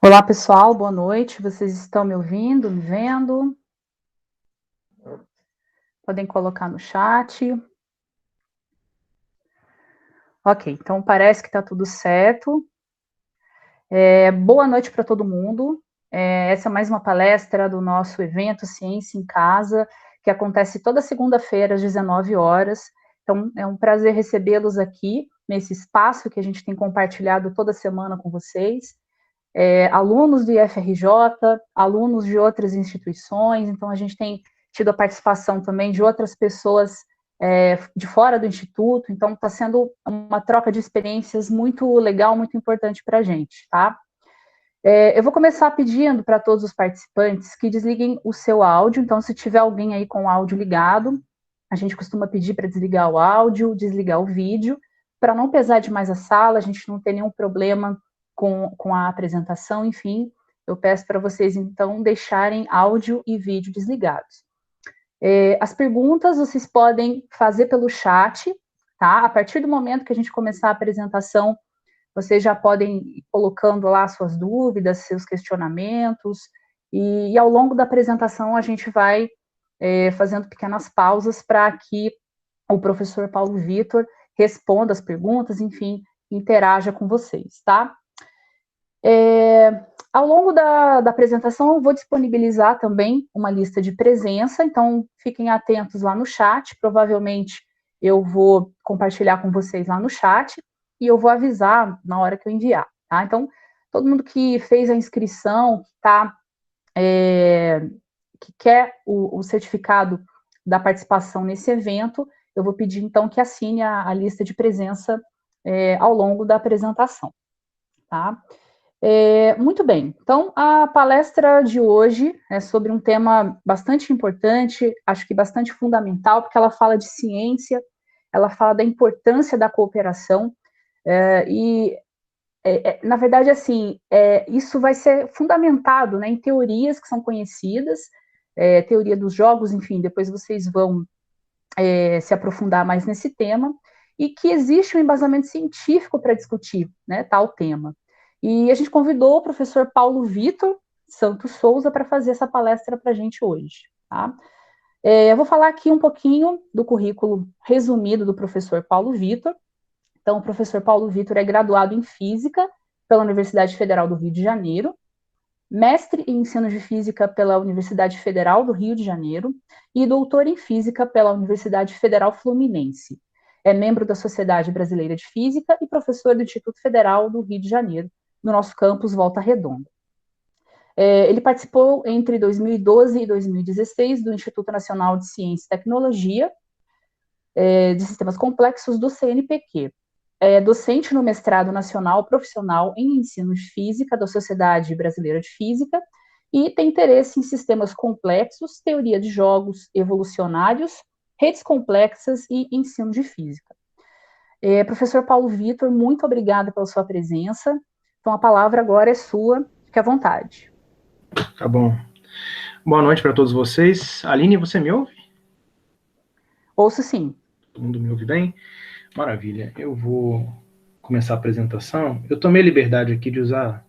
Olá, pessoal, boa noite. Vocês estão me ouvindo, me vendo? Podem colocar no chat. Ok, então parece que está tudo certo. Boa noite para todo mundo. Essa é mais uma palestra do nosso evento Ciência em Casa, que acontece toda segunda-feira às 19 horas. Então, é um prazer recebê-los aqui, nesse espaço que a gente tem compartilhado toda semana com vocês. Alunos do IFRJ, alunos de outras instituições, então a gente tem tido a participação também de outras pessoas de fora do Instituto, então está sendo uma troca de experiências muito legal, muito importante para a gente, tá? Eu vou começar pedindo para todos os participantes que desliguem o seu áudio, então se tiver alguém aí com o áudio ligado, a gente costuma pedir para desligar o áudio, desligar o vídeo, para não pesar demais a sala, a gente não ter nenhum problema com a apresentação, enfim, eu peço para vocês, então, deixarem áudio e vídeo desligados. As perguntas vocês podem fazer pelo chat, tá? A partir do momento que a gente começar a apresentação, vocês já podem ir colocando lá suas dúvidas, seus questionamentos, e ao longo da apresentação a gente vai fazendo pequenas pausas para que o professor Paulo Vitor responda as perguntas, enfim, interaja com vocês, tá? Ao longo da apresentação, eu vou disponibilizar também uma lista de presença, então fiquem atentos lá no chat, provavelmente eu vou compartilhar com vocês lá no chat, e eu vou avisar na hora que eu enviar, tá? Então, todo mundo que fez a inscrição, que quer o certificado da participação nesse evento, eu vou pedir, então, que assine a lista de presença ao longo da apresentação, tá? Muito bem, então a palestra de hoje é sobre um tema bastante importante, acho que bastante fundamental, porque ela fala de ciência, ela fala da importância da cooperação, na verdade, assim, isso vai ser fundamentado, né, em teorias que são conhecidas, teoria dos jogos, enfim, depois vocês vão se aprofundar mais nesse tema, e que existe um embasamento científico para discutir, né, tal tema. E a gente convidou o professor Paulo Vitor Santos Souza para fazer essa palestra para a gente hoje, tá? Eu vou falar aqui um pouquinho do currículo resumido do professor Paulo Vitor. Então, o professor Paulo Vitor é graduado em Física pela Universidade Federal do Rio de Janeiro, mestre em Ensino de Física pela Universidade Federal do Rio de Janeiro e doutor em Física pela Universidade Federal Fluminense. É membro da Sociedade Brasileira de Física e professor do Instituto Federal do Rio de Janeiro, no nosso campus Volta Redonda. Ele participou entre 2012 e 2016 do Instituto Nacional de Ciência e Tecnologia de Sistemas Complexos do CNPq. É docente no mestrado nacional profissional em ensino de física da Sociedade Brasileira de Física e tem interesse em sistemas complexos, teoria de jogos evolucionários, redes complexas e ensino de física. Professor Paulo Vitor, muito obrigada pela sua presença. Então, a palavra agora é sua, fique à vontade. Tá bom. Boa noite para todos vocês. Aline, você me ouve? Ouço sim. Todo mundo me ouve bem? Maravilha. Eu vou começar a apresentação. Eu tomei a liberdade aqui de usar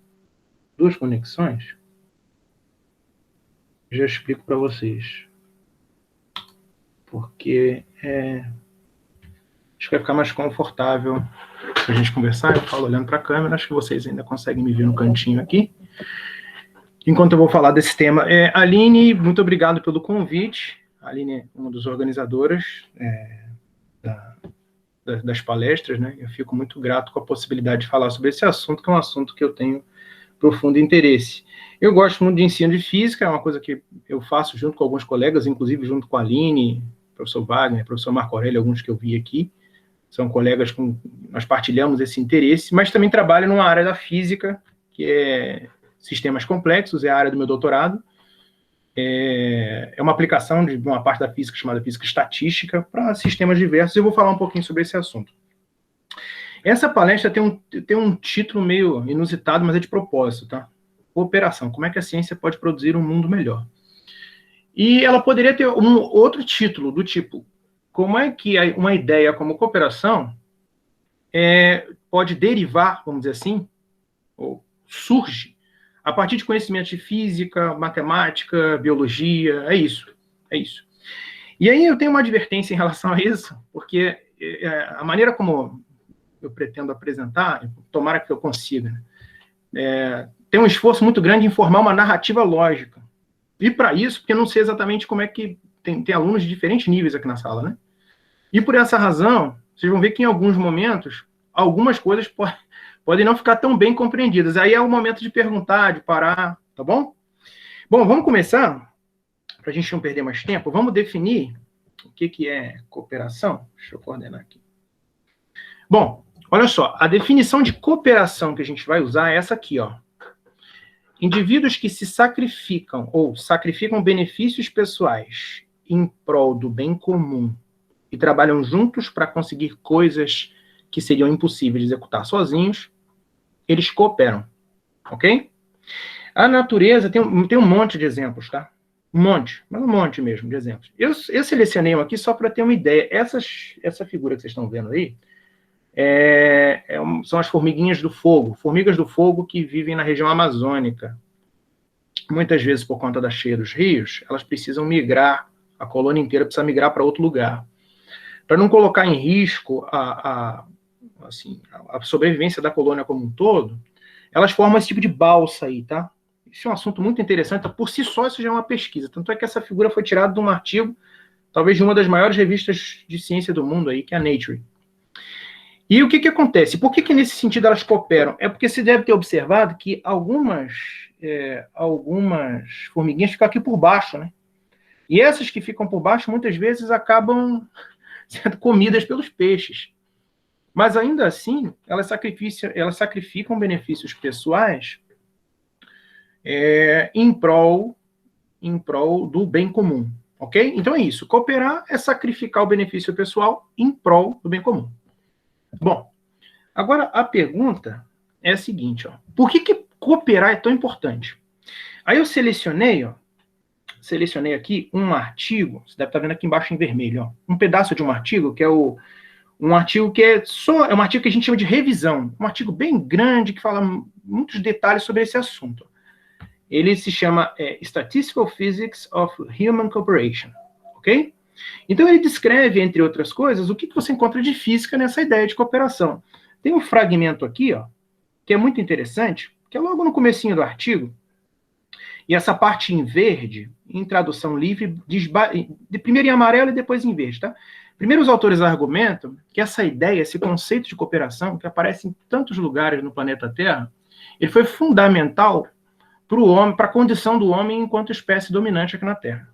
duas conexões. Já explico para vocês. Porque acho que vai ficar mais confortável para a gente conversar. Eu falo olhando para a câmera, acho que vocês ainda conseguem me ver no cantinho aqui. Enquanto eu vou falar desse tema. Aline, muito obrigado pelo convite. A Aline é uma das organizadoras das palestras, né? Eu fico muito grato com a possibilidade de falar sobre esse assunto, que é um assunto que eu tenho profundo interesse. Eu gosto muito de ensino de física, é uma coisa que eu faço junto com alguns colegas, inclusive junto com a Aline, professor Wagner, professor Marco Aurélio, alguns que eu vi aqui. São colegas com nós partilhamos esse interesse, mas também trabalho numa área da física, que é sistemas complexos, é a área do meu doutorado. É uma aplicação de uma parte da física chamada física estatística para sistemas diversos, e eu vou falar um pouquinho sobre esse assunto. Essa palestra tem um título meio inusitado, mas é de propósito, tá? Cooperação, como é que a ciência pode produzir um mundo melhor? E ela poderia ter um outro título, do tipo, como é que uma ideia como cooperação pode derivar, vamos dizer assim, ou surge A partir de conhecimentos de física, matemática, biologia, é isso. É isso. E aí eu tenho uma advertência em relação a isso, porque a maneira como eu pretendo apresentar, tomara que eu consiga, tem um esforço muito grande em formar uma narrativa lógica. E para isso, porque eu não sei exatamente como é que tem alunos de diferentes níveis aqui na sala, né? E por essa razão, vocês vão ver que em alguns momentos, algumas coisas podem não ficar tão bem compreendidas. Aí é o momento de perguntar, de parar, tá bom? Bom, vamos começar, para a gente não perder mais tempo, vamos definir o que é cooperação. Deixa eu coordenar aqui. Bom, olha só, a definição de cooperação que a gente vai usar é essa aqui, ó. Indivíduos que se sacrificam ou sacrificam benefícios pessoais em prol do bem comum e trabalham juntos para conseguir coisas que seriam impossíveis de executar sozinhos, eles cooperam, ok? A natureza tem um monte de exemplos, tá? Um monte mesmo de exemplos. Eu selecionei um aqui só para ter uma ideia. Essa figura que vocês estão vendo aí são as formiguinhas do fogo. Formigas do fogo que vivem na região amazônica. Muitas vezes, por conta da cheia dos rios, elas precisam migrar, a colônia inteira precisa migrar para outro lugar. Para não colocar em risco a sobrevivência da colônia como um todo, elas formam esse tipo de balsa aí, tá? Isso é um assunto muito interessante, por si só isso já é uma pesquisa, tanto é que essa figura foi tirada de um artigo, talvez de uma das maiores revistas de ciência do mundo aí, que é a Nature. E o que acontece? Por que nesse sentido elas cooperam? É porque você deve ter observado que algumas formiguinhas ficam aqui por baixo, né? E essas que ficam por baixo, muitas vezes, acabam sendo comidas pelos peixes. Mas, ainda assim, elas sacrificam benefícios pessoais em prol do bem comum, ok? Então é isso. Cooperar é sacrificar o benefício pessoal em prol do bem comum. Bom, agora a pergunta é a seguinte, ó. Por que cooperar é tão importante? Aí eu selecionei aqui um artigo, você deve estar vendo aqui embaixo em vermelho, ó, um pedaço de um artigo, que é um artigo que é um artigo que a gente chama de revisão, um artigo bem grande que fala muitos detalhes sobre esse assunto. Ele se chama Statistical Physics of Human Cooperation, ok? Então ele descreve, entre outras coisas, o que você encontra de física nessa ideia de cooperação. Tem um fragmento aqui, ó, que é muito interessante, que é logo no comecinho do artigo, e essa parte em verde, em tradução livre, diz primeiro em amarelo e depois em verde, tá? Primeiro, os autores argumentam que essa ideia, esse conceito de cooperação, que aparece em tantos lugares no planeta Terra, ele foi fundamental para o homem, para a condição do homem enquanto espécie dominante aqui na Terra.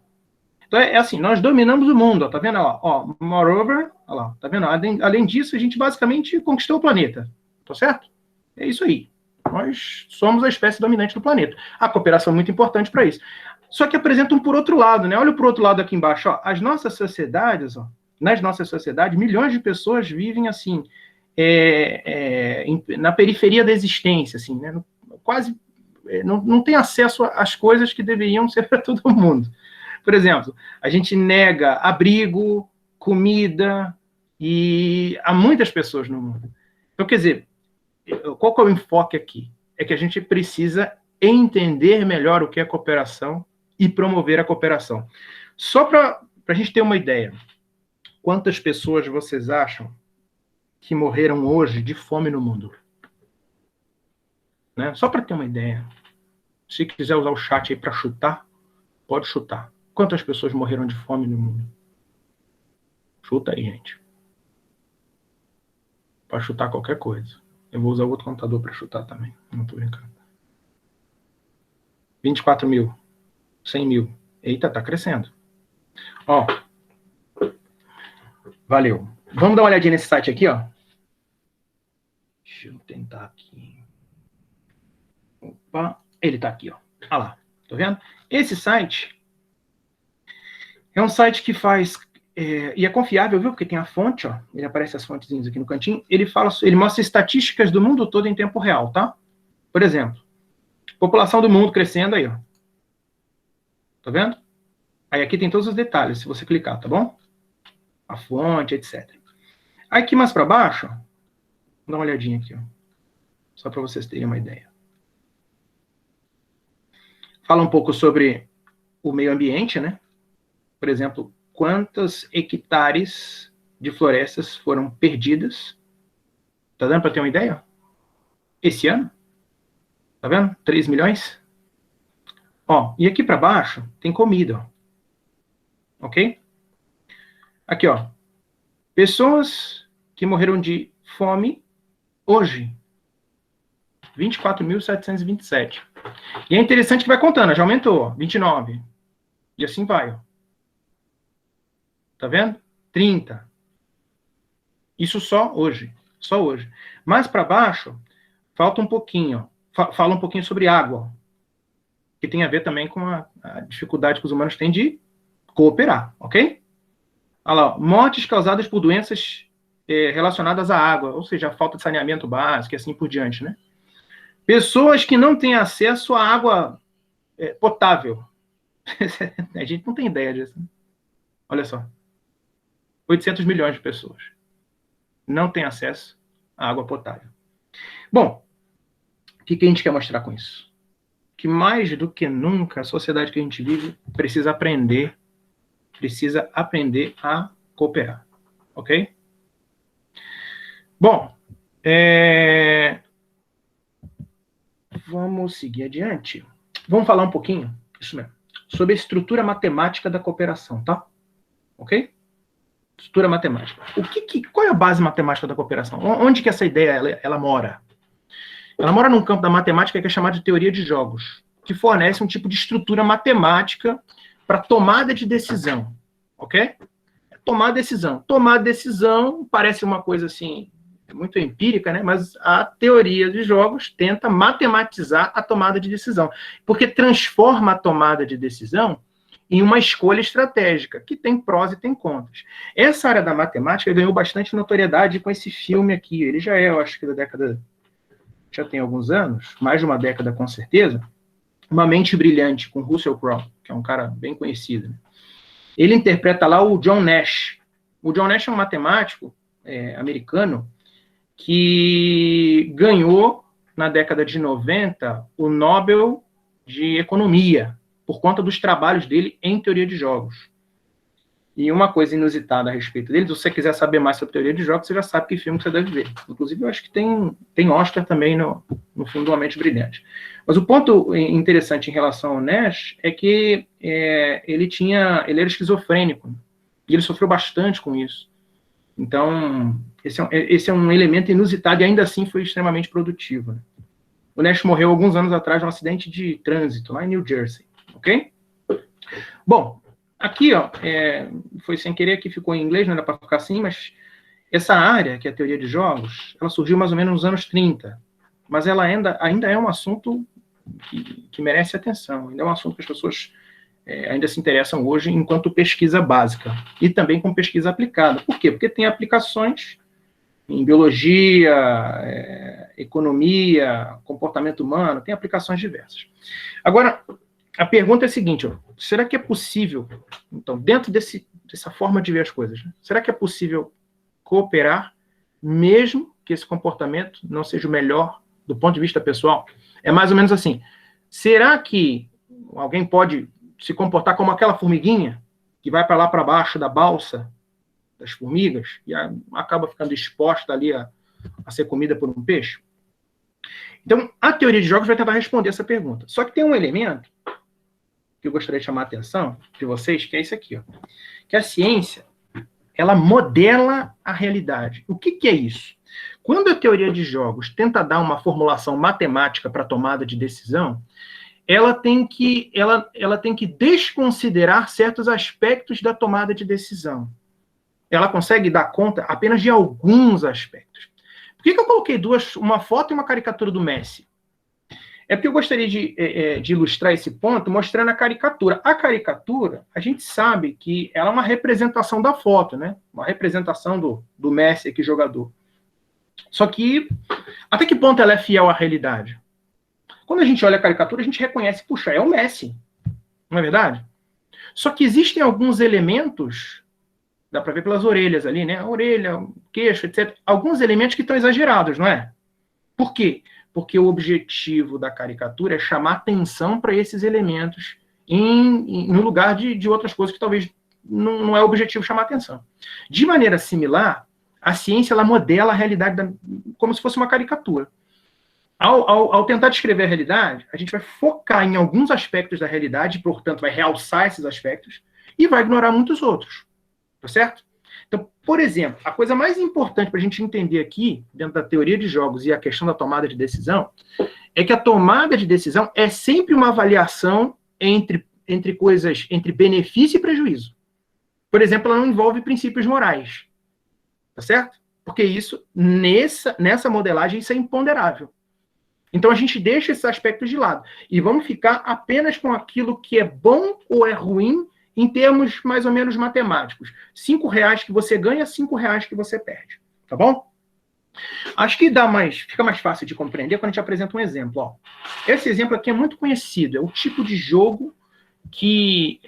Então, é assim, nós dominamos o mundo, ó, tá vendo? Ó, moreover, ó lá, tá vendo? Além disso, a gente basicamente conquistou o planeta, tá certo? É isso aí. Nós somos a espécie dominante do planeta. A cooperação é muito importante para isso. Só que apresentam por outro lado, né? Olha por outro lado aqui embaixo, ó. As nossas sociedades, ó, nas nossas sociedades, milhões de pessoas vivem assim, na periferia da existência, assim, né? Quase não tem acesso às coisas que deveriam ser para todo mundo. Por exemplo, a gente nega abrigo, comida, e há muitas pessoas no mundo. Então, quer dizer, qual que é o enfoque aqui? É que a gente precisa entender melhor o que é cooperação e promover a cooperação. Só para a gente ter uma ideia, quantas pessoas vocês acham que morreram hoje de fome no mundo? Né? Só para ter uma ideia. Se quiser usar o chat aí para chutar, pode chutar. Quantas pessoas morreram de fome no mundo? Chuta aí, gente. Pode chutar qualquer coisa. Eu vou usar outro computador para chutar também. Não estou brincando. 24 mil. 100 mil. Eita, tá crescendo. Ó. Valeu. Vamos dar uma olhadinha nesse site aqui, ó. Deixa eu tentar aqui. Opa. Ele tá aqui, ó. Olha lá. Tá vendo? Esse site é um site que faz... e é confiável, viu? Porque tem a fonte, ó. Ele aparece as fontezinhas aqui no cantinho. Ele mostra estatísticas do mundo todo em tempo real, tá? Por exemplo, população do mundo crescendo aí, ó. Tá vendo? Aí aqui tem todos os detalhes, se você clicar, tá bom? A fonte, etc. Aqui mais para baixo, ó, dá uma olhadinha aqui, ó. Só para vocês terem uma ideia. Fala um pouco sobre o meio ambiente, né? Por exemplo, quantos hectares de florestas foram perdidas? Tá dando para ter uma ideia? Esse ano? Tá vendo? 3 milhões? Ó, e aqui para baixo tem comida, ó. Ok? Aqui, ó. Pessoas que morreram de fome hoje. 24.727. E é interessante que vai contando, já aumentou, ó, 29. E assim vai, ó. Tá vendo? 30. Isso só hoje. Só hoje. Mais para baixo, falta um pouquinho. Fala um pouquinho sobre água. Que tem a ver também com a dificuldade que os humanos têm de cooperar, ok? Olha lá, mortes causadas por doenças relacionadas à água, ou seja, a falta de saneamento básico e assim por diante, né? Pessoas que não têm acesso à água potável. A gente não tem ideia disso. Né? Olha só. 800 milhões de pessoas não têm acesso à água potável. Bom, o que a gente quer mostrar com isso? Que mais do que nunca a sociedade que a gente vive precisa aprender a cooperar. Ok? Bom, vamos seguir adiante. Vamos falar um pouquinho, isso mesmo, sobre a estrutura matemática da cooperação, tá? Ok? Estrutura matemática. Qual é a base matemática da cooperação? Onde que essa ideia ela mora? Ela mora num campo da matemática que é chamado de teoria de jogos, que fornece um tipo de estrutura matemática para tomada de decisão, ok? Tomar decisão. Tomar decisão parece uma coisa assim muito empírica, né? Mas a teoria de jogos tenta matematizar a tomada de decisão, porque transforma a tomada de decisão em uma escolha estratégica, que tem prós e tem contras. Essa área da matemática ganhou bastante notoriedade com esse filme aqui. Ele já é, eu acho que da década... Já tem alguns anos, mais de uma década com certeza. Uma Mente Brilhante, com Russell Crowe, que é um cara bem conhecido. Né? Ele interpreta lá o John Nash. O John Nash é um matemático americano que ganhou, na década de 90, o Nobel de Economia, por conta dos trabalhos dele em teoria de jogos. E uma coisa inusitada a respeito dele, se você quiser saber mais sobre teoria de jogos, você já sabe que filme você deve ver. Inclusive, eu acho que tem Oscar também no filme do Uma Mente Brilhante. Mas o ponto interessante em relação ao Nash é que ele era esquizofrênico. E ele sofreu bastante com isso. Então, esse é um elemento inusitado e ainda assim foi extremamente produtivo. Né? O Nash morreu alguns anos atrás num acidente de trânsito, lá em New Jersey. Ok? Bom, aqui, ó, foi sem querer que ficou em inglês, não era para ficar assim, mas essa área, que é a teoria de jogos, ela surgiu mais ou menos nos anos 30, mas ela ainda é um assunto que merece atenção, ainda é um assunto que as pessoas ainda se interessam hoje enquanto pesquisa básica, e também com pesquisa aplicada. Por quê? Porque tem aplicações em biologia, economia, comportamento humano, tem aplicações diversas. Agora, a pergunta é a seguinte, ó, será que é possível, então, dentro dessa forma de ver as coisas, né, será que é possível cooperar, mesmo que esse comportamento não seja o melhor do ponto de vista pessoal? É mais ou menos assim, será que alguém pode se comportar como aquela formiguinha que vai para lá para baixo da balsa das formigas e acaba ficando exposta ali a ser comida por um peixe? Então, a teoria de jogos vai tentar responder essa pergunta. Só que tem um elemento que eu gostaria de chamar a atenção de vocês, que é isso aqui, ó, que a ciência, ela modela a realidade. O que é isso? Quando a teoria de jogos tenta dar uma formulação matemática para a tomada de decisão, ela tem que desconsiderar certos aspectos da tomada de decisão. Ela consegue dar conta apenas de alguns aspectos. Por que eu coloquei uma foto e uma caricatura do Messi? É porque eu gostaria de ilustrar esse ponto mostrando a caricatura. A caricatura, a gente sabe que ela é uma representação da foto, né? Uma representação do Messi aqui, jogador. Só que, até que ponto ela é fiel à realidade? Quando a gente olha a caricatura, a gente reconhece, puxa, é o Messi. Não é verdade? Só que existem alguns elementos, dá para ver pelas orelhas ali, né? A orelha, o queixo, etc. Alguns elementos que estão exagerados, não é? Por quê? Porque o objetivo da caricatura é chamar atenção para esses elementos no lugar de outras coisas que talvez não é o objetivo chamar atenção. De maneira similar, a ciência ela modela a realidade como se fosse uma caricatura. Ao tentar descrever a realidade, a gente vai focar em alguns aspectos da realidade, portanto, vai realçar esses aspectos, e vai ignorar muitos outros. Tá certo? Então, por exemplo, a coisa mais importante para a gente entender aqui, dentro da teoria de jogos e a questão da tomada de decisão, é que a tomada de decisão é sempre uma avaliação entre coisas, entre benefício e prejuízo. Por exemplo, ela não envolve princípios morais. Tá certo? Porque isso, nessa modelagem, isso é imponderável. Então, a gente deixa esses aspectos de lado. E vamos ficar apenas com aquilo que é bom ou é ruim em termos mais ou menos matemáticos. R$5 que você ganha, R$5 que você perde. Tá bom? Acho que fica mais fácil de compreender quando a gente apresenta um exemplo. Ó. Esse exemplo aqui é muito conhecido. É o tipo de jogo que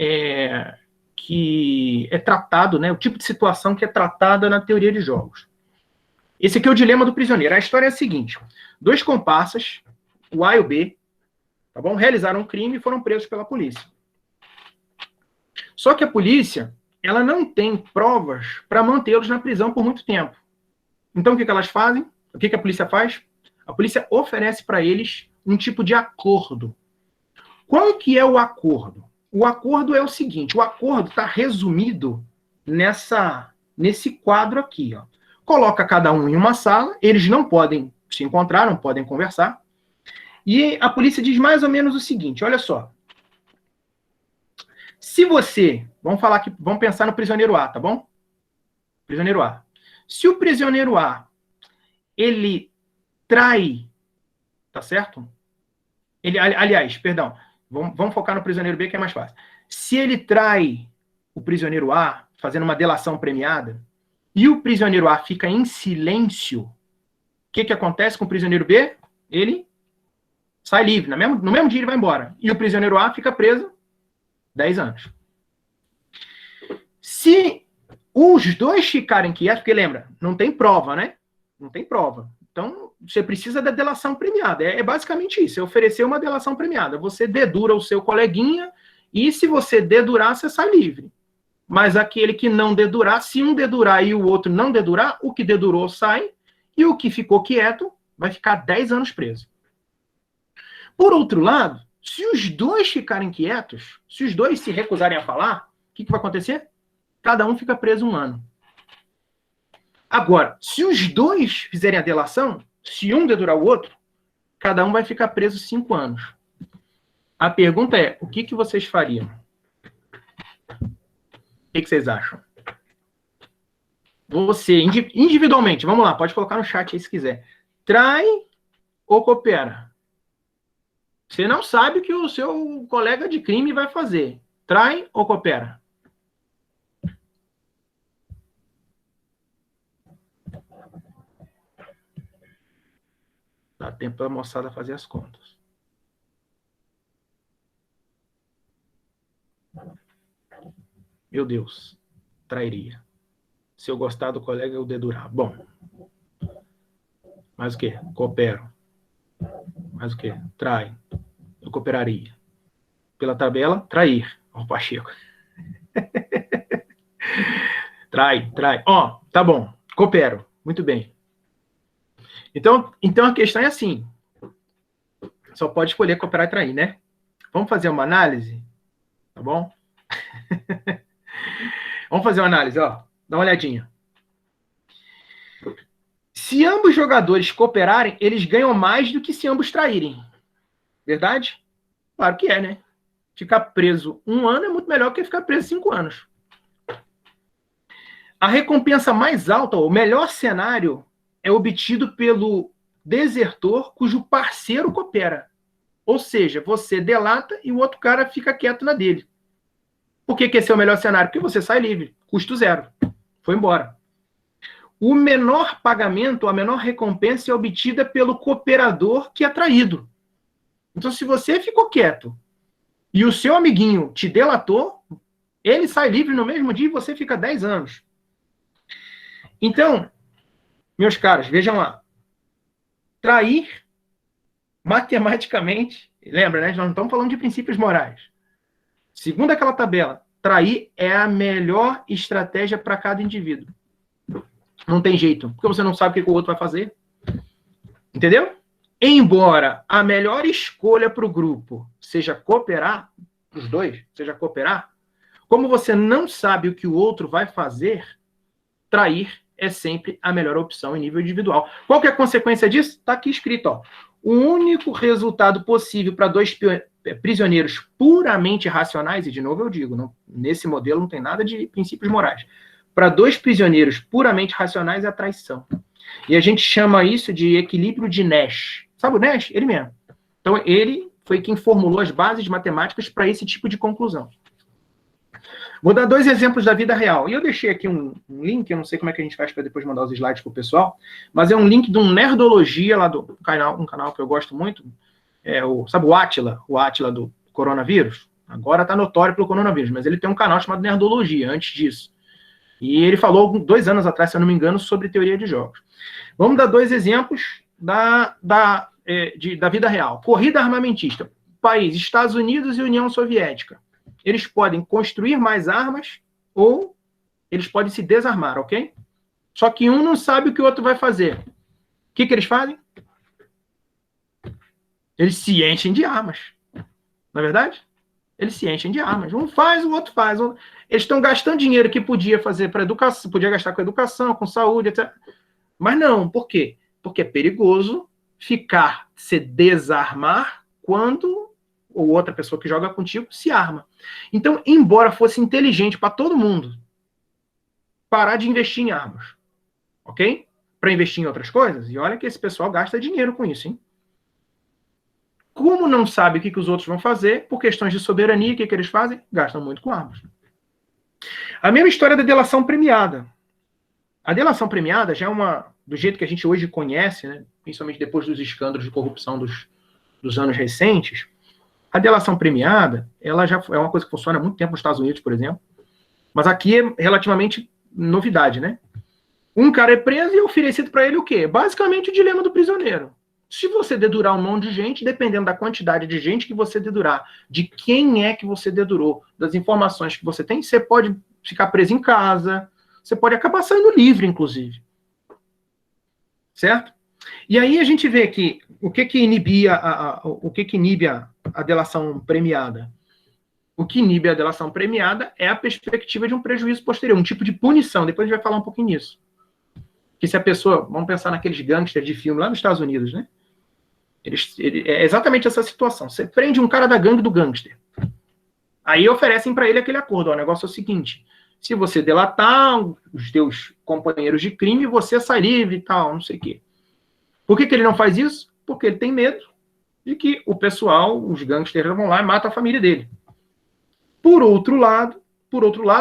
é tratado, né? O tipo de situação que é tratada na teoria de jogos. Esse aqui é o dilema do prisioneiro. A história é a seguinte. 2 comparsas, o A e o B, tá bom? Realizaram um crime e foram presos pela polícia. Só que a polícia, ela não tem provas para mantê-los na prisão por muito tempo. Então, o que elas fazem? O que a polícia faz? A polícia oferece para eles um tipo de acordo. Qual que é o acordo? O acordo é o seguinte, o acordo está resumido nesse quadro aqui. Ó. Coloca cada um em uma sala, eles não podem se encontrar, não podem conversar, e a polícia diz mais ou menos o seguinte, olha só, se você, vamos pensar no prisioneiro A, tá bom? Prisioneiro A. Se o prisioneiro A, ele trai, tá certo? Aliás, perdão, vamos focar no prisioneiro B, que é mais fácil. Se ele trai o prisioneiro A, fazendo uma delação premiada, e o prisioneiro A fica em silêncio, o que acontece com o prisioneiro B? Ele sai livre. No mesmo dia ele vai embora. E o prisioneiro A fica preso 10 anos. Se os dois ficarem quietos, porque lembra, não tem prova, né? Não tem prova. Então, você precisa da delação premiada. É basicamente isso, é oferecer uma delação premiada. Você dedura o seu coleguinha e se você dedurar, você sai livre. Mas aquele que não dedurar, se um dedurar e o outro não dedurar, o que dedurou sai e o que ficou quieto vai ficar 10 anos preso. Por outro lado, se os dois ficarem quietos, se os dois se recusarem a falar, o que vai acontecer? Cada um fica preso 1 ano. Agora, se os dois fizerem a delação, se um dedurar o outro, cada um vai ficar preso 5 anos. A pergunta é, o que vocês fariam? O que vocês acham? Você, individualmente, vamos lá, pode colocar no chat aí se quiser. Trai ou coopera? Você não sabe o que o seu colega de crime vai fazer. Trai ou coopera? Dá tempo para a moçada fazer as contas. Meu Deus, trairia. Se eu gostar do colega, eu dedurar. Bom. Mais o quê? Coopero. Mais o quê? Trai. Eu cooperaria. Pela tabela, trair. Ó, Pacheco. Trai. Ó, tá bom. Coopero. Muito bem. Então a questão é assim. Só pode escolher cooperar e trair, né? Vamos fazer uma análise? Tá bom? Vamos fazer uma análise, ó. Dá uma olhadinha. Se ambos jogadores cooperarem, eles ganham mais do que se ambos traírem. Verdade? Claro que é, né? Ficar preso 1 ano é muito melhor que ficar preso 5 anos. A recompensa mais alta, o melhor cenário, é obtido pelo desertor cujo parceiro coopera. Ou seja, você delata e o outro cara fica quieto na dele. Por que esse é o melhor cenário? Porque você sai livre, custo 0. Foi embora. O menor pagamento, a menor recompensa é obtida pelo cooperador que é traído. Então, se você ficou quieto e o seu amiguinho te delatou, ele sai livre no mesmo dia e você fica 10 anos. Então, meus caros, vejam lá. Trair matematicamente, lembra, né? Nós não estamos falando de princípios morais. Segundo aquela tabela, trair é a melhor estratégia para cada indivíduo. Não tem jeito, porque você não sabe o que o outro vai fazer. Entendeu? Embora a melhor escolha para o grupo seja cooperar, os dois, seja cooperar, como você não sabe o que o outro vai fazer, trair é sempre a melhor opção em nível individual. Qual que é a consequência disso? Está aqui escrito, ó. O único resultado possível para dois prisioneiros puramente racionais, e de novo eu digo, não, nesse modelo não tem nada de princípios morais. Para dois prisioneiros puramente racionais é a traição. E a gente chama isso de equilíbrio de Nash. Sabe o Nash? Ele mesmo. Então, ele foi quem formulou as bases matemáticas para esse tipo de conclusão. Vou dar 2 exemplos da vida real. E eu deixei aqui um link, eu não sei como é que a gente faz para depois mandar os slides para o pessoal, mas é um link de um Nerdologia, lá do canal, um canal que eu gosto muito, sabe o Átila do coronavírus? Agora está notório pelo coronavírus, mas ele tem um canal chamado Nerdologia, antes disso. E ele falou 2 anos atrás, se eu não me engano, sobre teoria de jogos. Vamos dar 2 exemplos da vida real. Corrida armamentista. País, Estados Unidos e União Soviética. Eles podem construir mais armas ou eles podem se desarmar, ok? Só que um não sabe o que o outro vai fazer. O que eles fazem? Eles se enchem de armas. Não é verdade? Eles se enchem de armas. Um faz, o outro faz. Eles estão gastando dinheiro que podia fazer para educação, podia gastar com educação, com saúde, etc. Mas não, por quê? Porque é perigoso se desarmar quando ou outra pessoa que joga contigo se arma. Então, embora fosse inteligente para todo mundo parar de investir em armas, ok? Para investir em outras coisas, e olha que esse pessoal gasta dinheiro com isso, hein? Como não sabe o que os outros vão fazer, por questões de soberania, o que eles fazem? Gastam muito com armas. A mesma história da delação premiada. A delação premiada já é do jeito que a gente hoje conhece, né, principalmente depois dos escândalos de corrupção dos anos recentes, a delação premiada, ela já é uma coisa que funciona há muito tempo nos Estados Unidos, por exemplo, mas aqui é relativamente novidade, né? Um cara é preso e é oferecido para ele o quê? Basicamente o dilema do prisioneiro. Se você dedurar um monte de gente, dependendo da quantidade de gente que você dedurar, de quem é que você dedurou, das informações que você tem, você pode ficar preso em casa, você pode acabar saindo livre, inclusive. Certo? E aí a gente vê que o que inibe a delação premiada? O que inibe a delação premiada é a perspectiva de um prejuízo posterior, um tipo de punição. Depois a gente vai falar um pouquinho nisso. Que se a pessoa, vamos pensar naqueles gangsters de filme lá nos Estados Unidos, né? É exatamente essa situação. Você prende um cara da gangue do gangster. Aí oferecem para ele aquele acordo. Ó, o negócio é o seguinte: se você delatar os teus companheiros de crime, você sai livre e tal, não sei o quê. Por que ele não faz isso? Porque ele tem medo de que o pessoal, os gangsters, vão lá e matam a família dele. Por outro lado,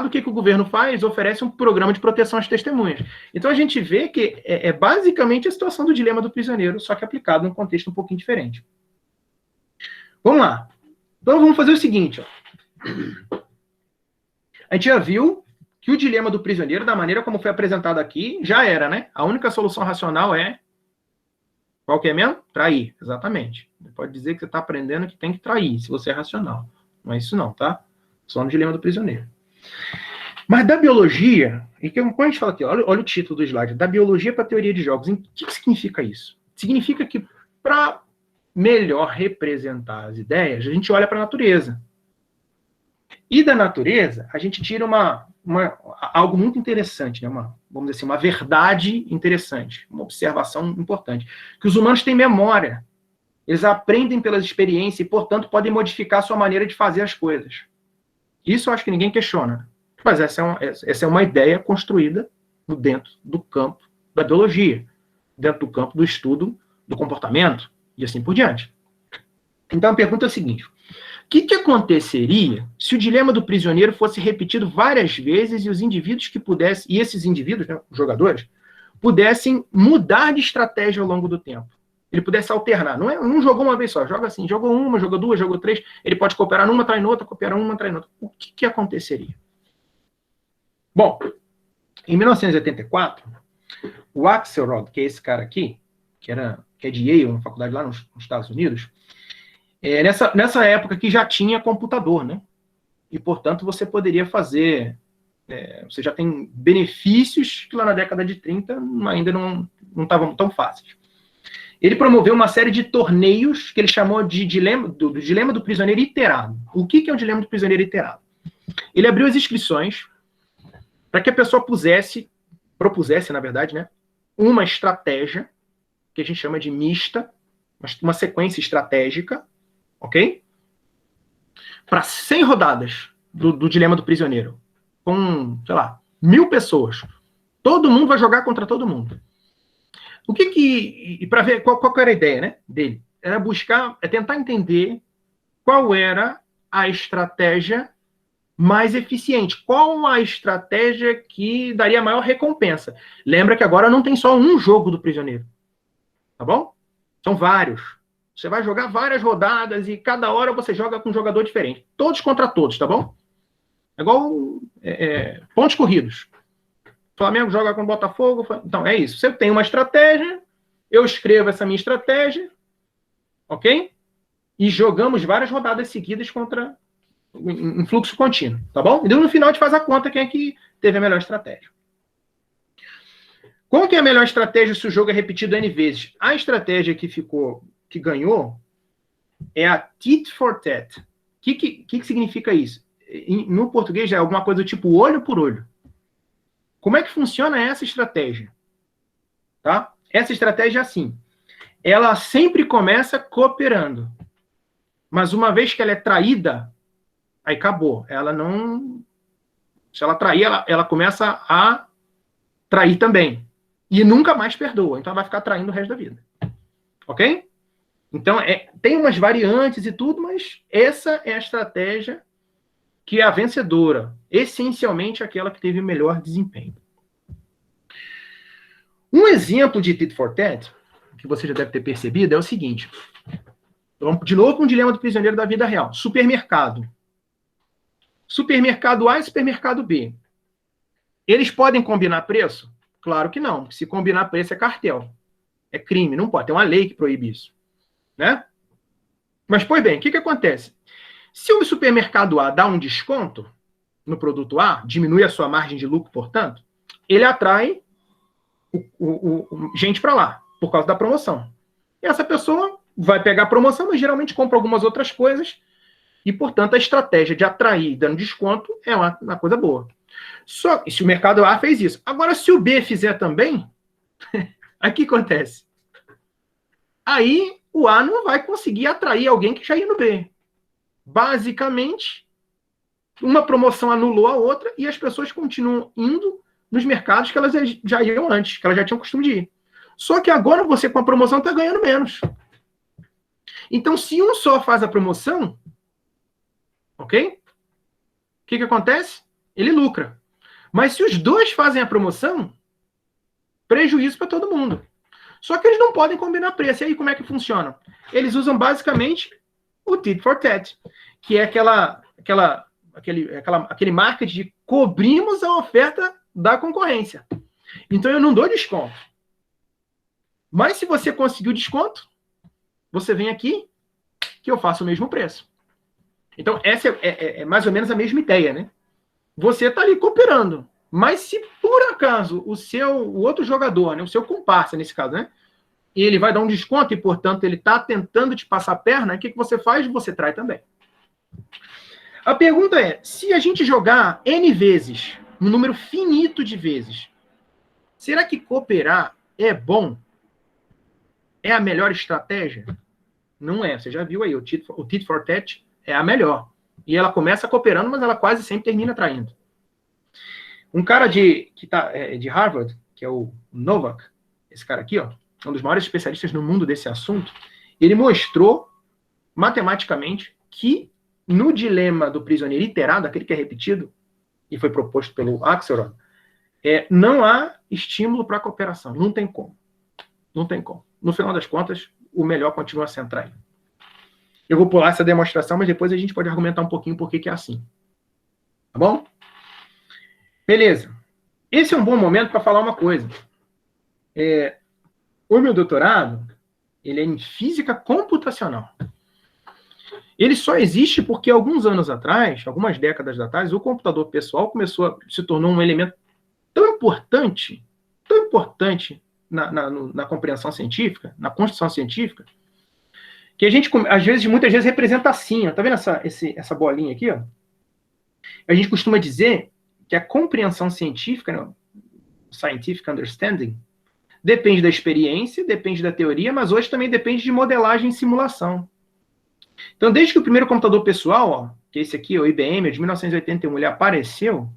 o que o governo faz? Oferece um programa de proteção às testemunhas. Então a gente vê que é basicamente a situação do dilema do prisioneiro, só que aplicado num contexto um pouquinho diferente. Vamos lá. Então vamos fazer o seguinte. Ó. A gente já viu que o dilema do prisioneiro, da maneira como foi apresentado aqui, já era, né? A única solução racional é... Qual que é mesmo? Trair, exatamente. Você pode dizer que você está aprendendo que tem que trair, se você é racional. Não é isso não, tá? Só no dilema do prisioneiro. Mas da biologia, e quando a gente fala aqui, olha o título do slide, da biologia para a teoria de jogos, o que significa isso? Significa que para melhor representar as ideias, a gente olha para a natureza. E da natureza, a gente tira algo muito interessante, né? Vamos dizer assim, uma verdade interessante, uma observação importante, que os humanos têm memória. Eles aprendem pelas experiências e, portanto, podem modificar a sua maneira de fazer as coisas. Isso eu acho que ninguém questiona. Mas essa é uma ideia construída dentro do campo da biologia, dentro do campo do estudo do comportamento e assim por diante. Então a pergunta é a seguinte: o que aconteceria se o dilema do prisioneiro fosse repetido várias vezes e os indivíduos que pudessem, e esses indivíduos, né, os jogadores, pudessem mudar de estratégia ao longo do tempo? Ele pudesse alternar. Não jogou uma vez só, joga assim, jogou uma, jogou duas, jogou três, ele pode cooperar numa, trai noutra, cooperar numa, trai noutra. O que aconteceria? Bom, em 1984, o Axelrod, que é esse cara aqui, que que é de Yale, uma faculdade lá nos Estados Unidos, nessa época que já tinha computador, né? E, portanto, você poderia fazer... você já tem benefícios que lá na década de 30 ainda não estavam tão fáceis. Ele promoveu uma série de torneios que ele chamou de dilema do prisioneiro iterado. O que é o dilema do prisioneiro iterado? Ele abriu as inscrições para que a pessoa propusesse, na verdade, né, uma estratégia que a gente chama de mista, uma sequência estratégica, ok? Para 100 rodadas do dilema do prisioneiro. Com, sei lá, 1000 pessoas. Todo mundo vai jogar contra todo mundo. E para ver qual era a ideia, né, dele? Era tentar entender qual era a estratégia mais eficiente. Qual a estratégia que daria maior recompensa? Lembra que agora não tem só um jogo do prisioneiro. Tá bom? São vários. Você vai jogar várias rodadas e cada hora você joga com um jogador diferente. Todos contra todos, tá bom? É igual pontos corridos. Flamengo joga com o Botafogo. Então, é isso. Você tem uma estratégia, eu escrevo essa minha estratégia, ok? E jogamos várias rodadas seguidas em fluxo contínuo, tá bom? E no final a gente faz a conta quem é que teve a melhor estratégia. Qual que é a melhor estratégia se o jogo é repetido N vezes? A estratégia que ganhou é a tit for tat. O que significa isso? No português é alguma coisa do tipo olho por olho. Como é que funciona essa estratégia? Tá? Essa estratégia é assim. Ela sempre começa cooperando. Mas uma vez que ela é traída, aí acabou. Ela não... Se ela trair, ela começa a trair também. E nunca mais perdoa. Então ela vai ficar traindo o resto da vida. Ok? Então, tem umas variantes e tudo, mas essa é a estratégia que é a vencedora. Essencialmente aquela que teve o melhor desempenho. Um exemplo de tit for tat, que você já deve ter percebido, é o seguinte. Vamos de novo com um dilema do prisioneiro da vida real. Supermercado. Supermercado A e supermercado B. Eles podem combinar preço? Claro que não. Se combinar preço é cartel. É crime, não pode. Tem uma lei que proíbe isso. Né? Mas, pois bem, o que acontece? Se o supermercado A dá um desconto no produto A, diminui a sua margem de lucro, portanto, ele atrai gente para lá, por causa da promoção. E essa pessoa vai pegar a promoção, mas geralmente compra algumas outras coisas, e, portanto, a estratégia de atrair dando desconto é uma coisa boa. Só que se o mercado A fez isso. Agora, se o B fizer também, aí o que acontece? Aí o A não vai conseguir atrair alguém que já ia no B. Basicamente, uma promoção anulou a outra e as pessoas continuam indo nos mercados que elas já iam antes, que elas já tinham costume de ir. Só que agora você, com a promoção, está ganhando menos. Então, se um só faz a promoção, ok? O que acontece? Ele lucra. Mas se os dois fazem a promoção, prejuízo para todo mundo. Só que eles não podem combinar preço. E aí, como é que funciona? Eles usam basicamente o tit for tat, que é aquele marketing de cobrimos a oferta da concorrência. Então, eu não dou desconto. Mas se você conseguiu desconto, você vem aqui que eu faço o mesmo preço. Então, essa é mais ou menos a mesma ideia, né? Você está ali cooperando. Mas se, por acaso, o outro jogador, né, o seu comparsa, nesse caso, né, ele vai dar um desconto e, portanto, ele está tentando te passar a perna, o que você faz? Você trai também. A pergunta é, se a gente jogar N vezes, um número finito de vezes, será que cooperar é bom? É a melhor estratégia? Não é. Você já viu aí, o tit for tat é a melhor. E ela começa cooperando, mas ela quase sempre termina traindo. Um cara de Harvard, que é o Novak, esse cara aqui, ó, um dos maiores especialistas no mundo desse assunto, ele mostrou matematicamente que no dilema do prisioneiro iterado, aquele que é repetido, e foi proposto pelo Axelrod, não há estímulo para a cooperação. Não tem como. Não tem como. No final das contas, o melhor continua sendo traído. Eu vou pular essa demonstração, mas depois a gente pode argumentar um pouquinho por que é assim. Tá bom? Beleza. Esse é um bom momento para falar uma coisa. O meu doutorado, Ele é em física computacional. Ele só existe porque alguns anos atrás, algumas décadas atrás, o computador pessoal se tornou um elemento tão importante na compreensão científica, na construção científica, que a gente, muitas vezes, representa assim, ó, tá vendo essa bolinha aqui, ó? A gente costuma dizer que a compreensão científica, né, scientific understanding, depende da experiência, depende da teoria, mas hoje também depende de modelagem e simulação. Então, desde que o primeiro computador pessoal, ó, que esse aqui, o IBM, de 1981, ele apareceu,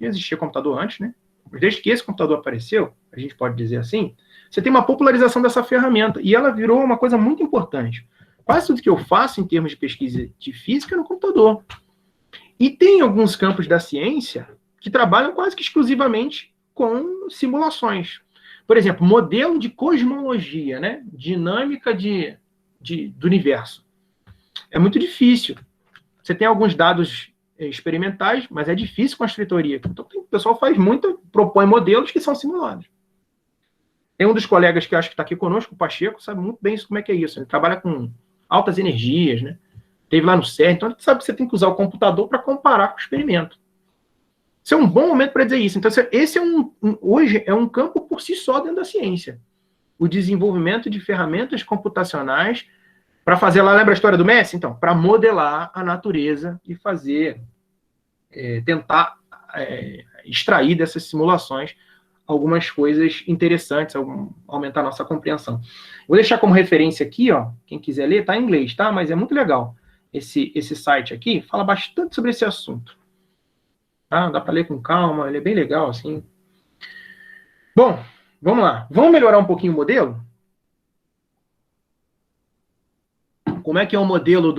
já existia computador antes, né? Mas desde que esse computador apareceu, a gente pode dizer assim, você tem uma popularização dessa ferramenta, e ela virou uma coisa muito importante. Quase tudo que eu faço em termos de pesquisa de física é no computador. E tem alguns campos da ciência que trabalham quase que exclusivamente com simulações. Por exemplo, modelo de cosmologia, né? Dinâmica do universo. É muito difícil. Você tem alguns dados experimentais, mas é difícil construir teoria. Então, o pessoal propõe modelos que são simulados. Tem um dos colegas que acho que está aqui conosco, o Pacheco, sabe muito bem como é que é isso. Ele trabalha com altas energias, né? Teve lá no CERN, então ele sabe que você tem que usar o computador para comparar com o experimento. Esse é um bom momento para dizer isso. Então, esse hoje é um campo por si só dentro da ciência. O desenvolvimento de ferramentas computacionais para fazer lá, lembra a história do Messi? Então, para modelar a natureza e tentar extrair dessas simulações algumas coisas interessantes, aumentar a nossa compreensão. Vou deixar como referência aqui, ó, quem quiser ler, tá em inglês, tá? Mas é muito legal. Esse site aqui fala bastante sobre esse assunto. Tá? Dá para ler com calma, ele é bem legal, assim. Bom, vamos lá. Vamos melhorar um pouquinho o modelo? Como é que é o modelo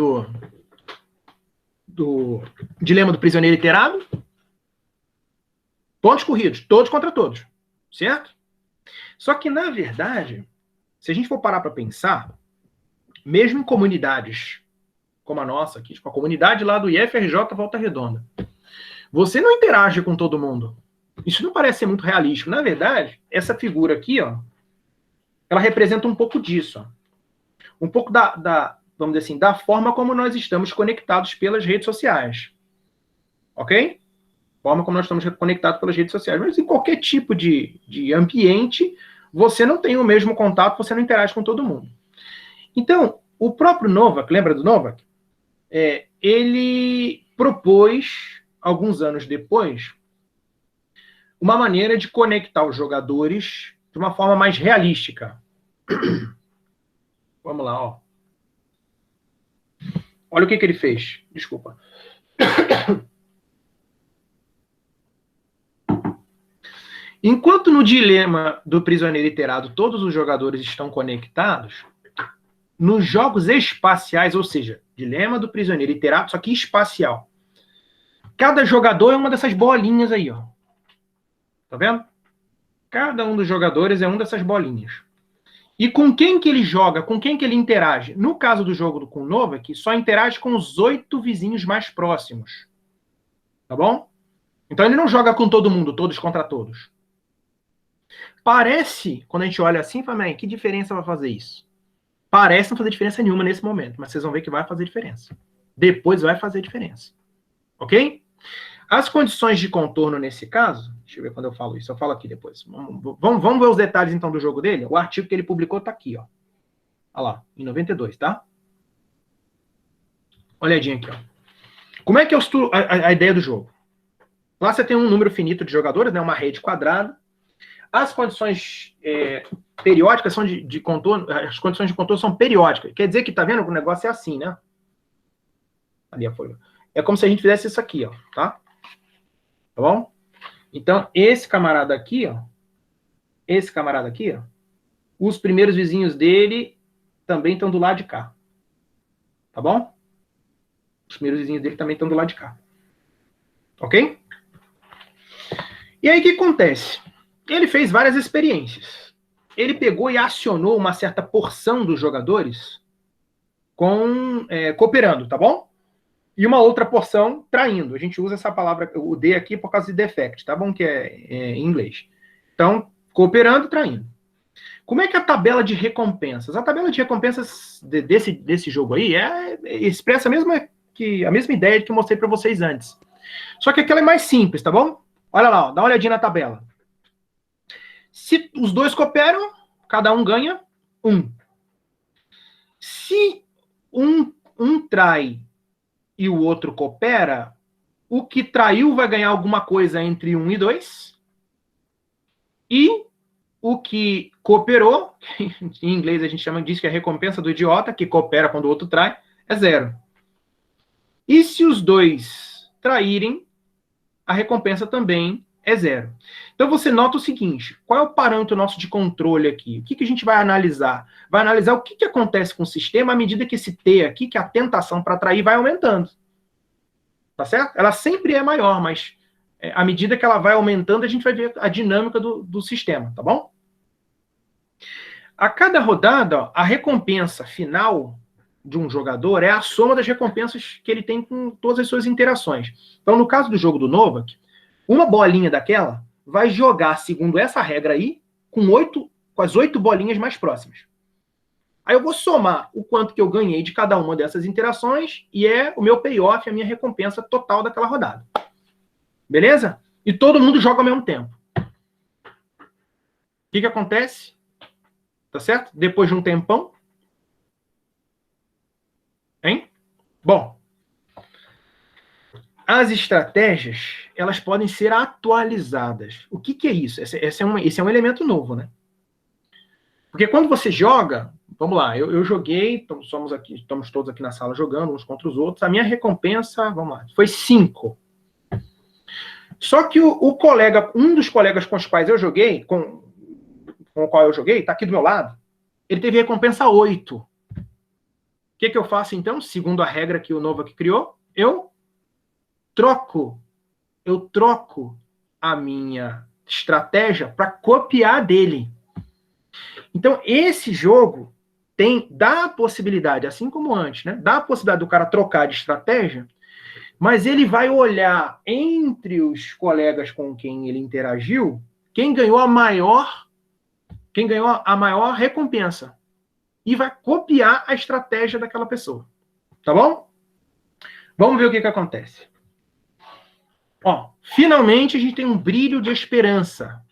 do dilema do prisioneiro iterado? Pontos corridos, todos contra todos, certo? Só que, na verdade, se a gente for parar para pensar, mesmo em comunidades como a nossa aqui, tipo a comunidade lá do IFRJ Volta Redonda, você não interage com todo mundo. Isso não parece ser muito realístico. Na verdade, essa figura aqui, ó, ela representa um pouco disso. Ó. Um pouco vamos dizer assim, da forma como nós estamos conectados pelas redes sociais. Ok? Forma como nós estamos conectados pelas redes sociais. Mas em qualquer tipo de ambiente, você não tem o mesmo contato, você não interage com todo mundo. Então, o próprio Novak, lembra do Novak? Ele propôs, alguns anos depois, uma maneira de conectar os jogadores de uma forma mais realística. Vamos lá, ó. Olha o que ele fez. Desculpa. Enquanto no dilema do prisioneiro iterado todos os jogadores estão conectados, nos jogos espaciais, ou seja, dilema do prisioneiro iterado, só que espacial, cada jogador é uma dessas bolinhas aí, ó. Tá vendo? Cada um dos jogadores é uma dessas bolinhas. E com quem que ele joga, com quem que ele interage? No caso do jogo com o Novak, só interage com os 8 vizinhos mais próximos. Tá bom? Então ele não joga com todo mundo, todos contra todos. Parece, quando a gente olha assim, fala, que diferença vai fazer isso? Parece não fazer diferença nenhuma nesse momento, mas vocês vão ver que vai fazer diferença. Depois vai fazer diferença. Ok? As condições de contorno nesse caso, deixa eu ver quando eu falo isso, eu falo aqui depois. Vamos ver os detalhes então do jogo dele? O artigo que ele publicou tá aqui, ó. Olha lá, em 92, tá? Olhadinha aqui, ó. Como é que é a ideia do jogo? Lá você tem um número finito de jogadores, né, uma rede quadrada. As condições periódicas são de contorno, as condições de contorno são periódicas. Quer dizer que, tá vendo que o negócio é assim, né? Ali a folha. É como se a gente fizesse isso aqui, ó, tá? Tá bom? Então, esse camarada aqui, ó, os primeiros vizinhos dele também estão do lado de cá. Tá bom? Os primeiros vizinhos dele também estão do lado de cá. Ok? E aí, o que acontece? Ele fez várias experiências. Ele pegou e acionou uma certa porção dos jogadores cooperando, tá bom? E uma outra porção traindo. A gente usa essa palavra, o D aqui, por causa de defect, tá bom? Que é em inglês. Então, cooperando e traindo. Como é que é a tabela de recompensas? A tabela de recompensas desse jogo aí expressa a mesma ideia que eu mostrei para vocês antes. Só que aquela é mais simples, tá bom? Olha lá, ó, dá uma olhadinha na tabela. Se os dois cooperam, cada um ganha 1. Se um trai e o outro coopera, o que traiu vai ganhar alguma coisa entre 1 e 2. E o que cooperou, em inglês a gente chama disso que é a recompensa do idiota, que coopera quando o outro trai, é 0. E se os dois traírem, a recompensa também é 0. Então você nota o seguinte, qual é o parâmetro nosso de controle aqui? O que a gente vai analisar? Vai analisar o que acontece com o sistema à medida que esse T aqui, que é a tentação para trair, vai aumentando. Tá certo? Ela sempre é maior, mas à medida que ela vai aumentando, a gente vai ver a dinâmica do sistema, tá bom? A cada rodada, ó, a recompensa final de um jogador é a soma das recompensas que ele tem com todas as suas interações. Então, no caso do jogo do Novak, uma bolinha daquela vai jogar, segundo essa regra aí, com as 8 bolinhas mais próximas. Aí eu vou somar o quanto que eu ganhei de cada uma dessas interações e é o meu payoff, a minha recompensa total daquela rodada. Beleza? E todo mundo joga ao mesmo tempo. O que acontece? Tá certo? Depois de um tempão. Hein? Bom. As estratégias, elas podem ser atualizadas. O que é isso? Esse é um elemento novo, né? Porque quando você joga, vamos lá, eu joguei, estamos todos aqui na sala jogando uns contra os outros, a minha recompensa, vamos lá, foi 5. Só que um dos colegas com os quais eu joguei, com o qual eu joguei, está aqui do meu lado, ele teve recompensa 8. O que eu faço então? Segundo a regra que o Novak criou, eu troco a minha estratégia para copiar dele. Então, esse jogo dá a possibilidade, assim como antes, né? Dá a possibilidade do cara trocar de estratégia, mas ele vai olhar entre os colegas com quem ele interagiu, quem ganhou a maior recompensa. E vai copiar a estratégia daquela pessoa. Tá bom? Vamos ver o que acontece. Ó, finalmente a gente tem um brilho de esperança.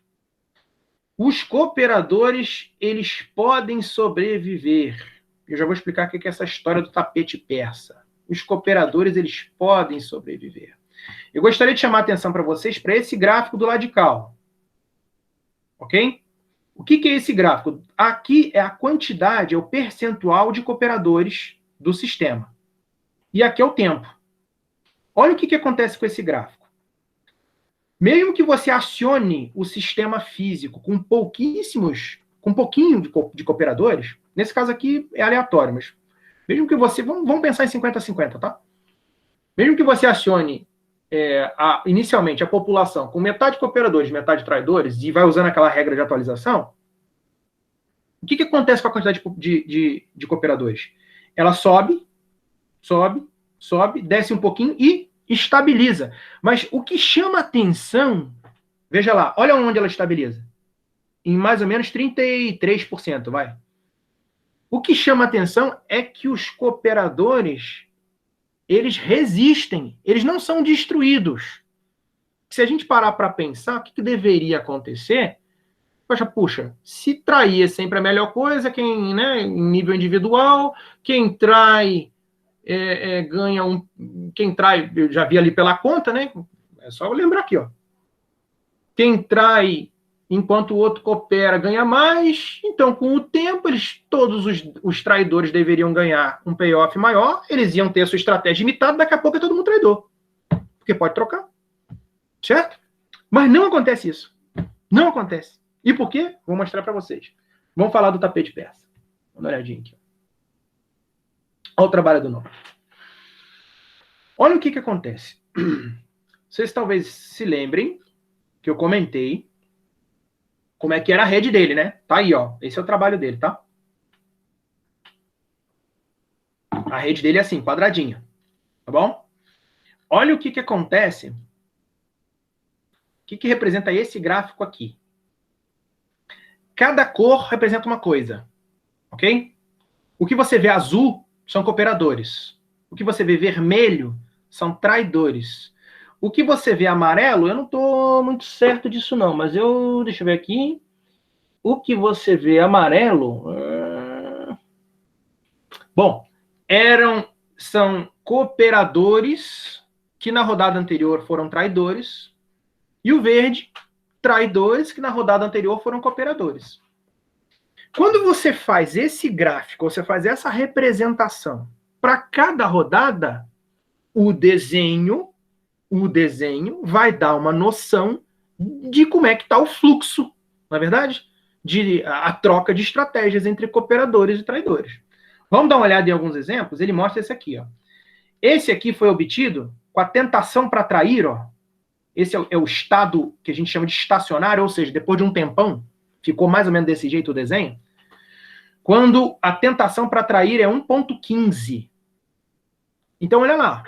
Os cooperadores, eles podem sobreviver. Eu já vou explicar o que é essa história do tapete persa. Os cooperadores, eles podem sobreviver. Eu gostaria de chamar a atenção para vocês para esse gráfico do lado de cá. Ok? O que é esse gráfico? Aqui é a quantidade, é o percentual de cooperadores do sistema. E aqui é o tempo. Olha o que acontece com esse gráfico. Mesmo que você acione o sistema físico com pouquinho de cooperadores, nesse caso aqui é aleatório, mas mesmo que você... Vamos pensar em 50-50, tá? Mesmo que você acione inicialmente a população com metade cooperadores, metade traidores, e vai usando aquela regra de atualização, o que acontece com a quantidade de cooperadores? Ela sobe, desce um pouquinho e estabiliza. Mas o que chama atenção, veja lá, olha onde ela estabiliza. Em mais ou menos 33%, vai. O que chama atenção é que os cooperadores, eles resistem, eles não são destruídos. Se a gente parar para pensar, o que deveria acontecer? Puxa, se trair é sempre a melhor coisa, em nível individual, quem trai ganha quem trai, eu já vi ali pela conta, né? É só eu lembrar aqui, ó. Quem trai enquanto o outro coopera ganha mais, então com o tempo todos os traidores deveriam ganhar um payoff maior, eles iam ter a sua estratégia limitada, daqui a pouco é todo mundo traidor. Porque pode trocar. Certo? Mas não acontece isso. Não acontece. E por quê? Vou mostrar para vocês. Vamos falar do tapete persa. Dá uma olhadinha aqui. Olha o trabalho do Novak. Olha o que acontece. Vocês talvez se lembrem que eu comentei como é que era a rede dele, né? Tá aí, ó. Esse é o trabalho dele, tá? A rede dele é assim, quadradinha. Tá bom? Olha o que acontece. O que representa esse gráfico aqui? cada cor representa uma coisa, ok? O que você vê azul são cooperadores. O que você vê vermelho são traidores. O que você vê amarelo, eu não estou muito certo disso não, mas deixa eu ver aqui. O que você vê amarelo... Bom, são cooperadores que na rodada anterior foram traidores, e o verde, traidores que na rodada anterior foram cooperadores. Quando você faz esse gráfico, você faz essa representação para cada rodada, o desenho vai dar uma noção de como é que está o fluxo, na verdade, a troca de estratégias entre cooperadores e traidores. Vamos dar uma olhada em alguns exemplos? Ele mostra esse aqui, ó. Esse aqui foi obtido com a tentação para trair, ó. Esse é o estado que a gente chama de estacionário, ou seja, depois de um tempão, ficou mais ou menos desse jeito o desenho. Quando a tentação para trair é 1.15. Então, olha lá.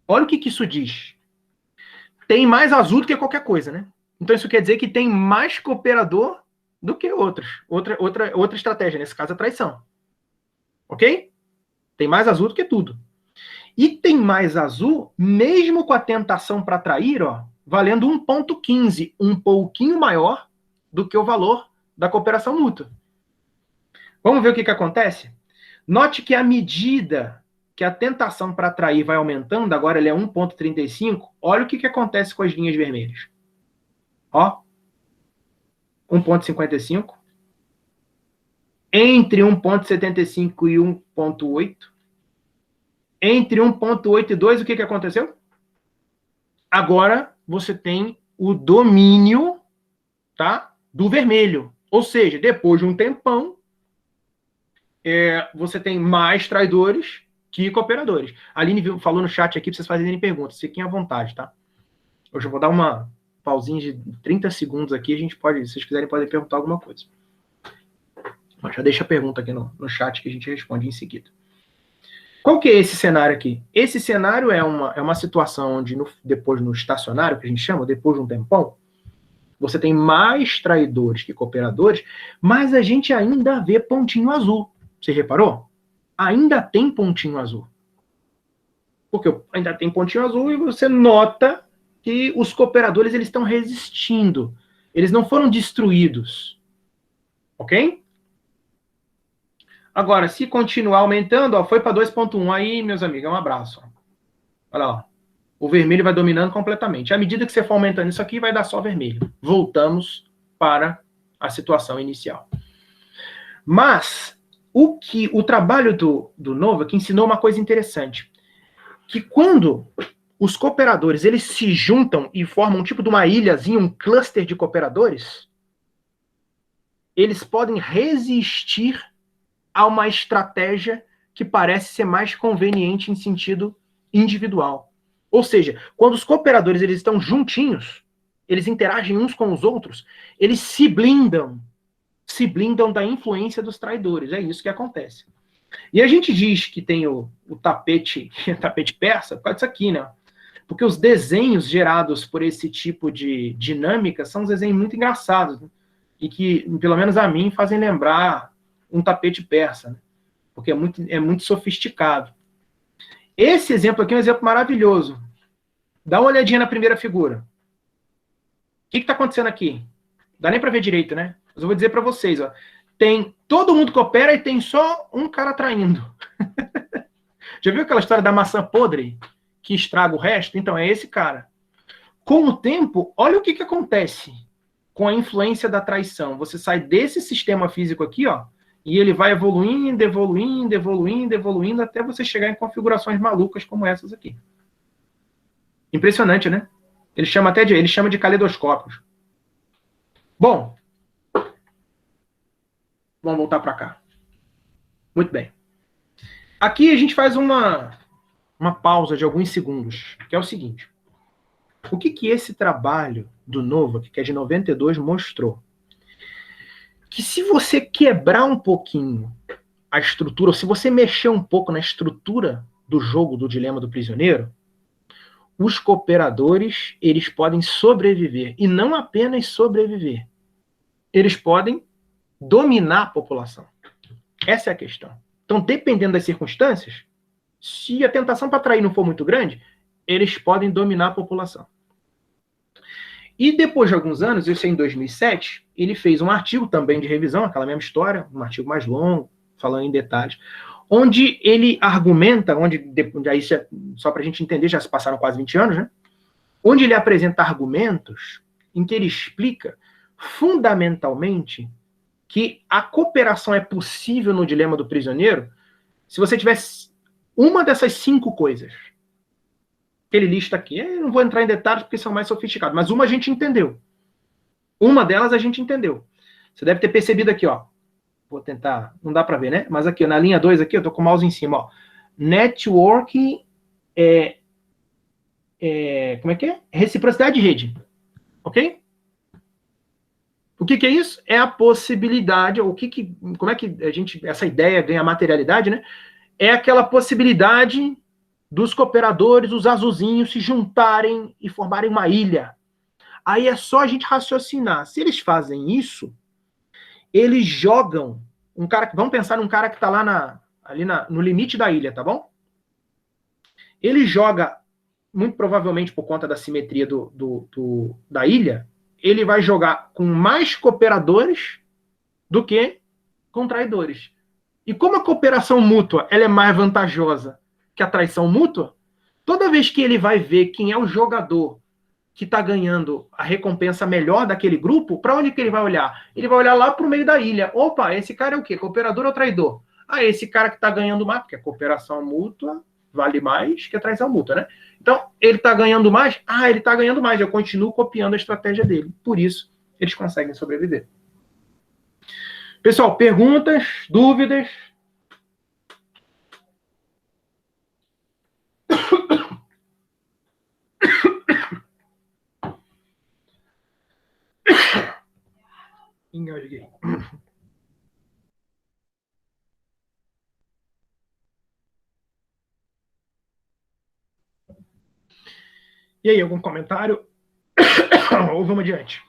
Olha o que isso diz. Tem mais azul do que qualquer coisa, né? Então, isso quer dizer que tem mais cooperador do que outros. Outra estratégia, nesse caso, a traição. Ok? Tem mais azul do que tudo. E tem mais azul, mesmo com a tentação para trair, ó, valendo 1.15, um pouquinho maior do que o valor da cooperação mútua. Vamos ver o que acontece? Note que à medida que a tentação para trair vai aumentando, agora ele é 1.35, olha o que acontece com as linhas vermelhas. Ó, 1.55. Entre 1.75 e 1.8. Entre 1.8 e 2, o que aconteceu? Agora você tem o domínio, tá, do vermelho. Ou seja, depois de um tempão, você tem mais traidores que cooperadores. A Aline falou no chat aqui para vocês fazerem perguntas. Fiquem à vontade, tá? Hoje eu vou dar uma pausinha de 30 segundos aqui. A gente pode, se vocês quiserem, podem perguntar alguma coisa. Mas já deixa a pergunta aqui no chat que a gente responde em seguida. Qual que é esse cenário aqui? Esse cenário é uma situação onde, depois no estacionário, que a gente chama, depois de um tempão, você tem mais traidores que cooperadores, mas a gente ainda vê pontinho azul. Você reparou? Ainda tem pontinho azul. Porque ainda tem pontinho azul e você nota que os cooperadores eles estão resistindo. Eles não foram destruídos. Ok? Agora, se continuar aumentando, ó, foi para 2.1. Aí, meus amigos, um abraço. Ó. Olha lá, ó. O vermelho vai dominando completamente. À medida que você for aumentando isso aqui, vai dar só vermelho. Voltamos para a situação inicial. Mas, o trabalho do Nova que ensinou uma coisa interessante. Que quando os cooperadores eles se juntam e formam um tipo de uma ilhazinha, um cluster de cooperadores, eles podem resistir a uma estratégia que parece ser mais conveniente em sentido individual. Ou seja, quando os cooperadores eles estão juntinhos, eles interagem uns com os outros, eles se blindam da influência dos traidores. É isso que acontece. E a gente diz que tem o tapete persa por causa disso aqui, né? Porque os desenhos gerados por esse tipo de dinâmica são desenhos muito engraçados, né? E que, pelo menos a mim, fazem lembrar um tapete persa, né? Porque é muito sofisticado. Esse exemplo aqui é um exemplo maravilhoso. Dá uma olhadinha na primeira figura. O que está acontecendo aqui? Não dá nem para ver direito, né? Mas eu vou dizer para vocês, ó. Todo mundo coopera e tem só um cara traindo. Já viu aquela história da maçã podre que estraga o resto? Então, é esse cara. Com o tempo, olha o que acontece com a influência da traição. Você sai desse sistema físico aqui, ó, e ele vai evoluindo, até você chegar em configurações malucas como essas aqui. Impressionante, né? Ele chama de caleidoscópios. Bom, vamos voltar para cá. Muito bem. Aqui a gente faz uma pausa de alguns segundos, que é o seguinte. O que esse trabalho do Nova, que é de 92, mostrou? Que se você quebrar um pouquinho a estrutura, ou se você mexer um pouco na estrutura do jogo do Dilema do Prisioneiro, os cooperadores, eles podem sobreviver. E não apenas sobreviver. eles podem dominar a população. Essa é a questão. Então, dependendo das circunstâncias, se a tentação para trair não for muito grande, eles podem dominar a população. E depois de alguns anos, isso é em 2007, ele fez um artigo também de revisão, aquela mesma história, um artigo mais longo, falando em detalhes, onde ele argumenta, aí só para a gente entender, já se passaram quase 20 anos, né? Onde ele apresenta argumentos em que ele explica fundamentalmente que a cooperação é possível no dilema do prisioneiro se você tivesse uma dessas 5 coisas que ele lista aqui. Eu não vou entrar em detalhes porque são mais sofisticados, mas uma a gente entendeu. Uma delas a gente entendeu. Você deve ter percebido aqui, ó. Vou tentar, não dá para ver, né? Mas aqui, na linha 2 aqui, eu tô com o mouse em cima, ó. Network como é que é? Reciprocidade de rede. Ok? O que é isso? É a possibilidade, como é que essa ideia ganha materialidade, né? É aquela possibilidade dos cooperadores, os azulzinhos, se juntarem e formarem uma ilha. Aí é só a gente raciocinar. Se eles fazem isso, eles jogam um cara. Vamos pensar num cara que está lá no limite da ilha, tá bom? Ele joga, muito provavelmente por conta da simetria da ilha, ele vai jogar com mais cooperadores do que com traidores. E como a cooperação mútua ela é mais vantajosa que a traição mútua, toda vez que ele vai ver quem é o jogador que está ganhando a recompensa melhor daquele grupo, para onde que ele vai olhar? Ele vai olhar lá para o meio da ilha. Opa, esse cara é o quê? Cooperador ou traidor? Ah, esse cara que está ganhando mais, porque a cooperação mútua vale mais que a traição mútua, né? Então, ele está ganhando mais? Ah, ele está ganhando mais. Eu continuo copiando a estratégia dele. Por isso, eles conseguem sobreviver. Pessoal, perguntas, dúvidas? Engasguei. E aí, algum comentário? Ou vamos adiante?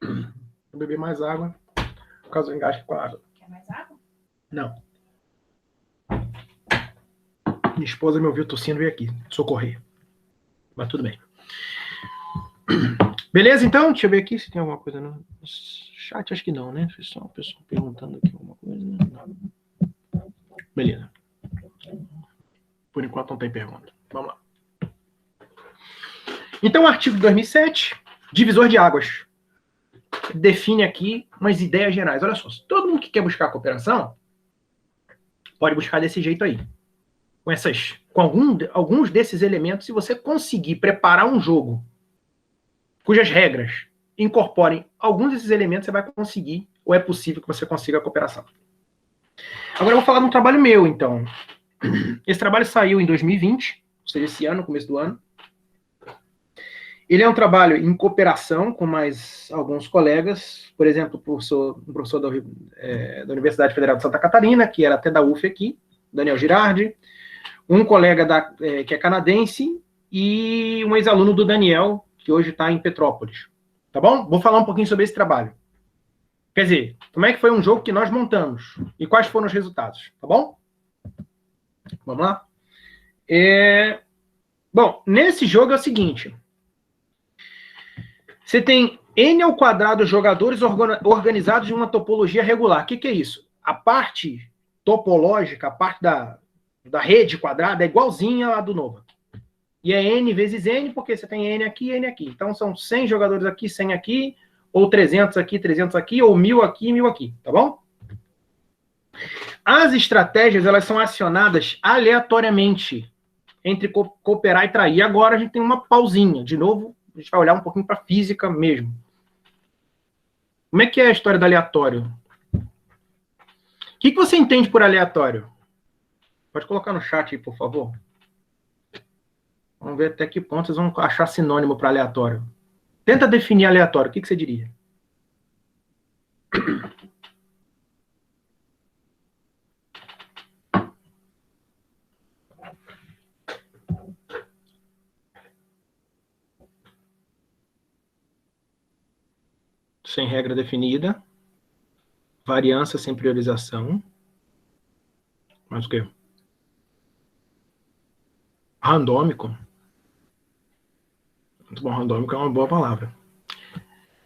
Vou beber mais água, por causa do engasgue com a água. Quer mais água? Não. Minha esposa me ouviu tossindo e veio aqui socorrer. Mas tudo bem. Beleza, então? Deixa eu ver aqui se tem alguma coisa no chat. Acho que não, né? Só uma pessoa perguntando aqui alguma coisa. Não. Beleza. Por enquanto não tem pergunta. Vamos lá. Então, artigo de 2007, divisor de águas. Define aqui umas ideias gerais. Olha só, todo mundo que quer buscar a cooperação pode buscar desse jeito aí. Com alguns desses elementos, se você conseguir preparar um jogo cujas regras incorporem alguns desses elementos, você vai conseguir, ou é possível que você consiga a cooperação. Agora eu vou falar de um trabalho meu, então. Esse trabalho saiu em 2020, ou seja, esse ano, no começo do ano. Ele é um trabalho em cooperação com mais alguns colegas, por exemplo, um professor da Universidade Federal de Santa Catarina, que era até da UF aqui, Daniel Girardi, um colega que é canadense e um ex-aluno do Daniel, que hoje está em Petrópolis. Tá bom? Vou falar um pouquinho sobre esse trabalho. Quer dizer, como é que foi um jogo que nós montamos e quais foram os resultados, tá bom? Vamos lá? Bom, nesse jogo é o seguinte. Você tem N ao quadrado jogadores organizados em uma topologia regular. O que é isso? A parte topológica, a parte da rede quadrada é igualzinha à do Nova. E é N vezes N, porque você tem N aqui e N aqui. Então, são 100 jogadores aqui, 100 aqui, ou 300 aqui, 300 aqui, ou 1000 aqui, 1000 aqui, tá bom? As estratégias, elas são acionadas aleatoriamente entre cooperar e trair. Agora a gente tem uma pausinha. De novo, a gente vai olhar um pouquinho para a física mesmo. Como é que é a história do aleatório? O que você entende por aleatório? Pode colocar no chat aí, por favor. Vamos ver até que ponto vocês vão achar sinônimo para aleatório. Tenta definir aleatório. O que você diria? sem regra definida, variância sem priorização, mais o quê? Randômico. Muito bom, randômico é uma boa palavra.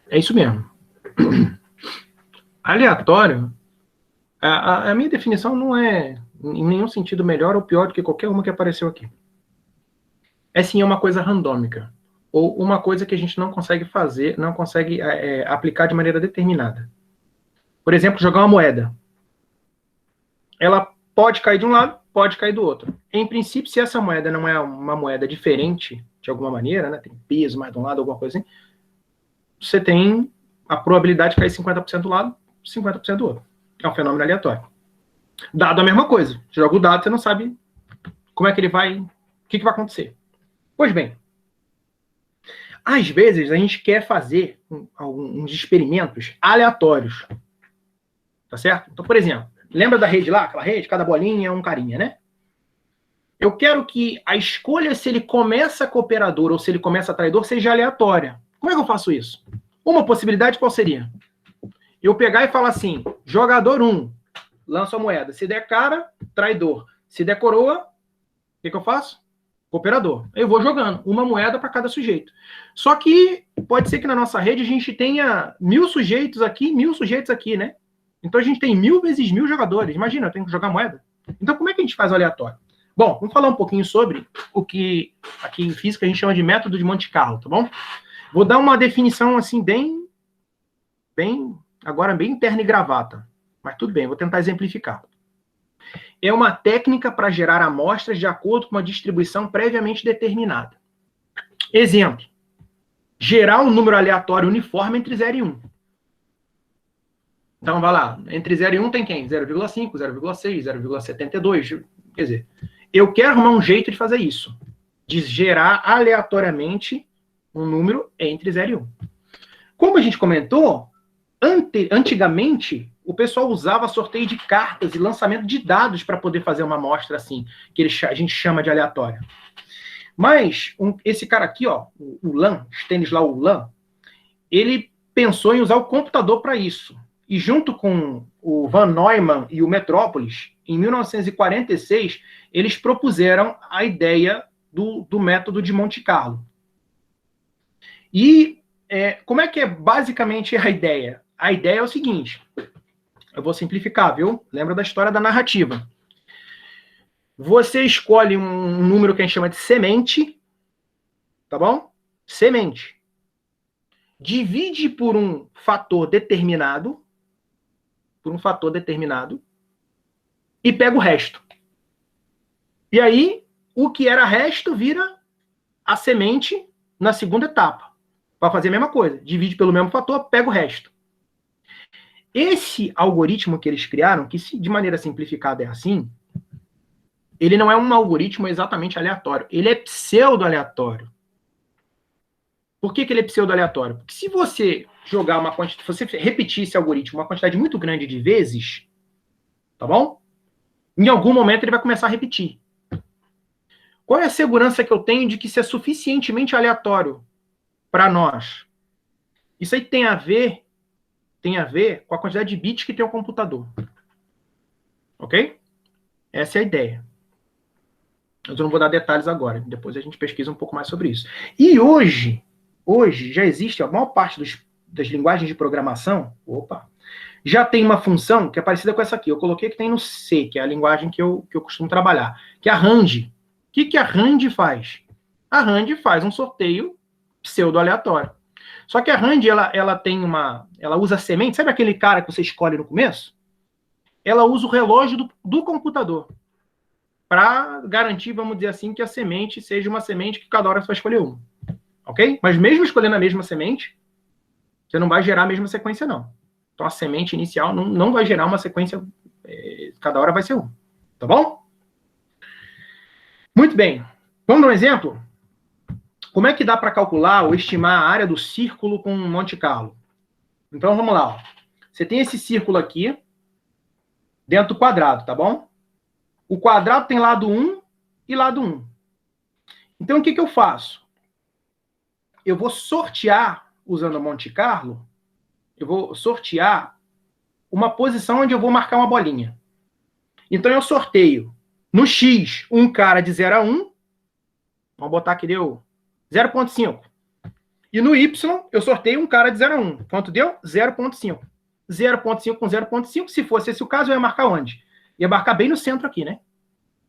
É isso mesmo. Aleatório, a minha definição não é em nenhum sentido melhor ou pior do que qualquer uma que apareceu aqui. É sim uma coisa randômica, ou uma coisa que a gente não consegue fazer, não consegue aplicar de maneira determinada. Por exemplo, jogar uma moeda. Ela pode cair de um lado, pode cair do outro. Em princípio, se essa moeda não é uma moeda diferente, de alguma maneira, né, tem peso mais de um lado, alguma coisa assim, você tem a probabilidade de cair 50% do lado, 50% do outro. É um fenômeno aleatório. Dado a mesma coisa. Você joga o dado, você não sabe como é que ele vai, o que vai acontecer. Pois bem, às vezes a gente quer fazer uns experimentos aleatórios. Tá certo? Então, por exemplo, lembra da rede lá? Aquela rede, cada bolinha é um carinha, né? Eu quero que a escolha se ele começa cooperador ou se ele começa traidor seja aleatória. Como é que eu faço isso? Uma possibilidade qual seria? Eu pegar e falar assim, jogador 1, lanço a moeda. Se der cara, traidor. Se der coroa, o que eu faço? Cooperador. Eu vou jogando uma moeda para cada sujeito. Só que pode ser que na nossa rede a gente tenha 1000 sujeitos aqui, 1000 sujeitos aqui, né? Então a gente tem 1000 vezes 1000 jogadores. Imagina, eu tenho que jogar moeda. Então como é que a gente faz o aleatório? Bom, vamos falar um pouquinho sobre o que aqui em física a gente chama de método de Monte Carlo, tá bom? Vou dar uma definição assim bem interna e gravata. Mas tudo bem, vou tentar exemplificar. É uma técnica para gerar amostras de acordo com uma distribuição previamente determinada. Exemplo. Gerar um número aleatório uniforme entre 0 e 1. Então, vai lá. Entre 0 e 1 tem quem? 0,5, 0,6, 0,72. Quer dizer, eu quero arrumar um jeito de fazer isso. De gerar aleatoriamente um número entre 0 e 1. Como a gente comentou, antigamente, o pessoal usava sorteio de cartas e lançamento de dados para poder fazer uma amostra assim, que a gente chama de aleatória. Mas esse cara aqui, ó, o Ulam, Stanisław Ulam, ele pensou em usar o computador para isso. E junto com o Van Neumann e o Metrópolis, em 1946, eles propuseram a ideia do método de Monte Carlo. E como é que é basicamente a ideia? A ideia é o seguinte, eu vou simplificar, viu? Lembra da história da narrativa. Você escolhe um número que a gente chama de semente, tá bom? Semente. Divide por um fator determinado, e pega o resto. E aí, o que era resto vira a semente na segunda etapa. Para fazer a mesma coisa. Divide pelo mesmo fator, pega o resto. Esse algoritmo que eles criaram, que de maneira simplificada é assim, ele não é um algoritmo exatamente aleatório. Ele é pseudo-aleatório. Por que ele é pseudo-aleatório? Porque se você jogar uma quantidade, se você repetir esse algoritmo uma quantidade muito grande de vezes, tá bom? Em algum momento ele vai começar a repetir. Qual é a segurança que eu tenho de que isso é suficientemente aleatório para nós? Isso aí tem a ver com a quantidade de bits que tem o computador. Ok? Essa é a ideia. Eu não vou dar detalhes agora. Depois a gente pesquisa um pouco mais sobre isso. E hoje já existe, a maior parte das linguagens de programação, já tem uma função que é parecida com essa aqui. Eu coloquei que tem no C, que é a linguagem que eu costumo trabalhar, que é a RAND. O que a RAND faz? A RAND faz um sorteio pseudo-aleatório. Só que a RAND, ela usa semente, sabe aquele cara que você escolhe no começo? Ela usa o relógio do computador para garantir, vamos dizer assim, que a semente seja uma semente que cada hora você vai escolher uma. Ok? Mas mesmo escolhendo a mesma semente, você não vai gerar a mesma sequência, não. Então a semente inicial não vai gerar uma sequência, cada hora vai ser uma. Tá bom? Muito bem. Vamos dar um exemplo? Como é que dá para calcular ou estimar a área do círculo com Monte Carlo? Então vamos lá. Ó. Você tem esse círculo aqui, dentro do quadrado, tá bom? O quadrado tem lado 1 e lado 1. Então o que eu faço? Eu vou sortear, usando a Monte Carlo, eu vou sortear uma posição onde eu vou marcar uma bolinha. Então, eu sorteio no X um cara de 0 a 1. Vamos botar que deu 0,5. E no Y, eu sorteio um cara de 0 a 1. Quanto deu? 0,5. 0,5 com 0,5. Se fosse esse o caso, eu ia marcar onde? Ia marcar bem no centro aqui, né?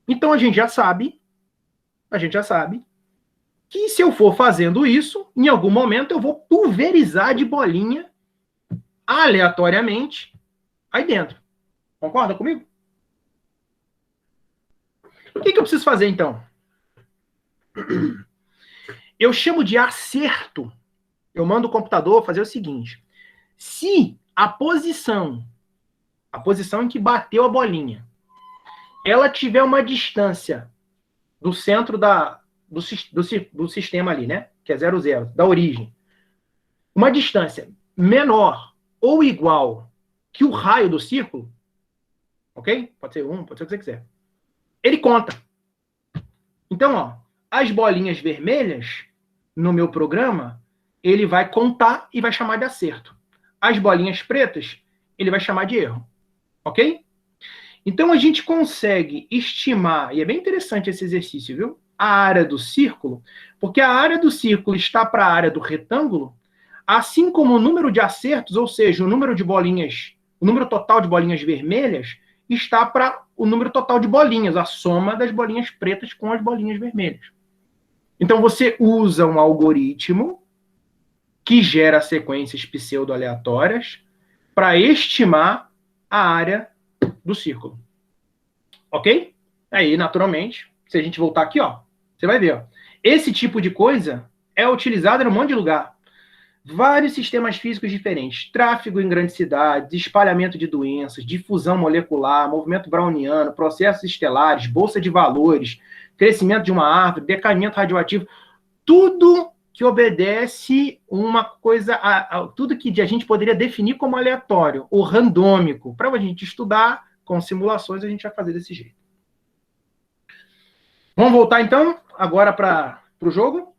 Então, a gente já sabe que se eu for fazendo isso, em algum momento eu vou pulverizar de bolinha aleatoriamente aí dentro. Concorda comigo? O que eu preciso fazer, então? Eu chamo de acerto. Eu mando o computador fazer o seguinte. Se a posição em que bateu a bolinha, ela tiver uma distância do centro do sistema ali, né? Que é 0, 0, da origem. Uma distância menor ou igual que o raio do círculo, ok? Pode ser 1, pode ser o que você quiser. Ele conta. Então, ó, as bolinhas vermelhas, no meu programa, ele vai contar e vai chamar de acerto. As bolinhas pretas, ele vai chamar de erro. Ok? Então, a gente consegue estimar, e é bem interessante esse exercício, viu? A área do círculo, porque a área do círculo está para a área do retângulo, assim como o número de acertos, ou seja, o número de bolinhas, o número total de bolinhas vermelhas, está para o número total de bolinhas, a soma das bolinhas pretas com as bolinhas vermelhas. Então, você usa um algoritmo que gera sequências pseudo-aleatórias para estimar a área do círculo. Ok? Aí, naturalmente, se a gente voltar aqui, ó, você vai ver, ó, esse tipo de coisa é utilizado em um monte de lugar. Vários sistemas físicos diferentes. Tráfego em grandes cidades, espalhamento de doenças, difusão molecular, movimento browniano, processos estelares, bolsa de valores, crescimento de uma árvore, decaimento radioativo. Tudo que obedece uma coisa, tudo que a gente poderia definir como aleatório, ou randômico. Para a gente estudar com simulações, a gente vai fazer desse jeito. Vamos voltar, então, agora para o jogo?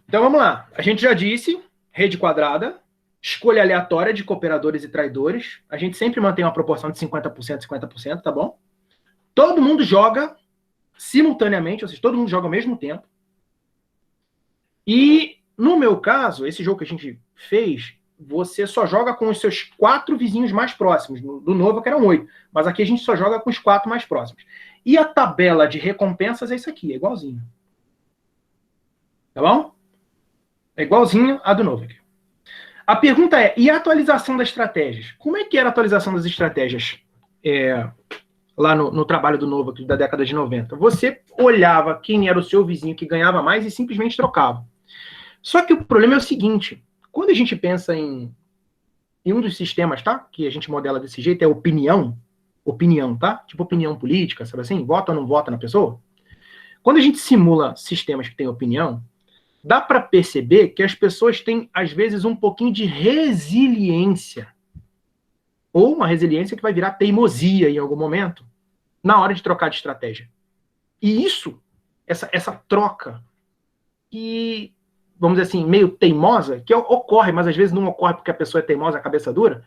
Então, vamos lá. A gente já disse, rede quadrada, escolha aleatória de cooperadores e traidores. A gente sempre mantém uma proporção de 50%, 50%, tá bom? Todo mundo joga simultaneamente, ou seja, todo mundo joga ao mesmo tempo. E, no meu caso, esse jogo que a gente fez, você só joga com os seus 4 vizinhos mais próximos. Do novo, que eram 8. Mas aqui a gente só joga com os 4 mais próximos. E a tabela de recompensas é isso aqui, é igualzinho. Tá bom? É igualzinho a do novo aqui. A pergunta é, e a atualização das estratégias? Como é que era a atualização das estratégias lá no trabalho do novo aqui, da década de 90? Você olhava quem era o seu vizinho que ganhava mais e simplesmente trocava. Só que o problema é o seguinte, quando a gente pensa em um dos sistemas, tá? Que a gente modela desse jeito, é opinião, tá? Tipo opinião política, sabe assim? Vota ou não vota na pessoa? Quando a gente simula sistemas que têm opinião, dá para perceber que as pessoas têm, às vezes, um pouquinho de resiliência. Ou uma resiliência que vai virar teimosia em algum momento, na hora de trocar de estratégia. E isso, essa troca, que, vamos dizer assim, meio teimosa, que ocorre, mas às vezes não ocorre porque a pessoa é teimosa, a cabeça dura,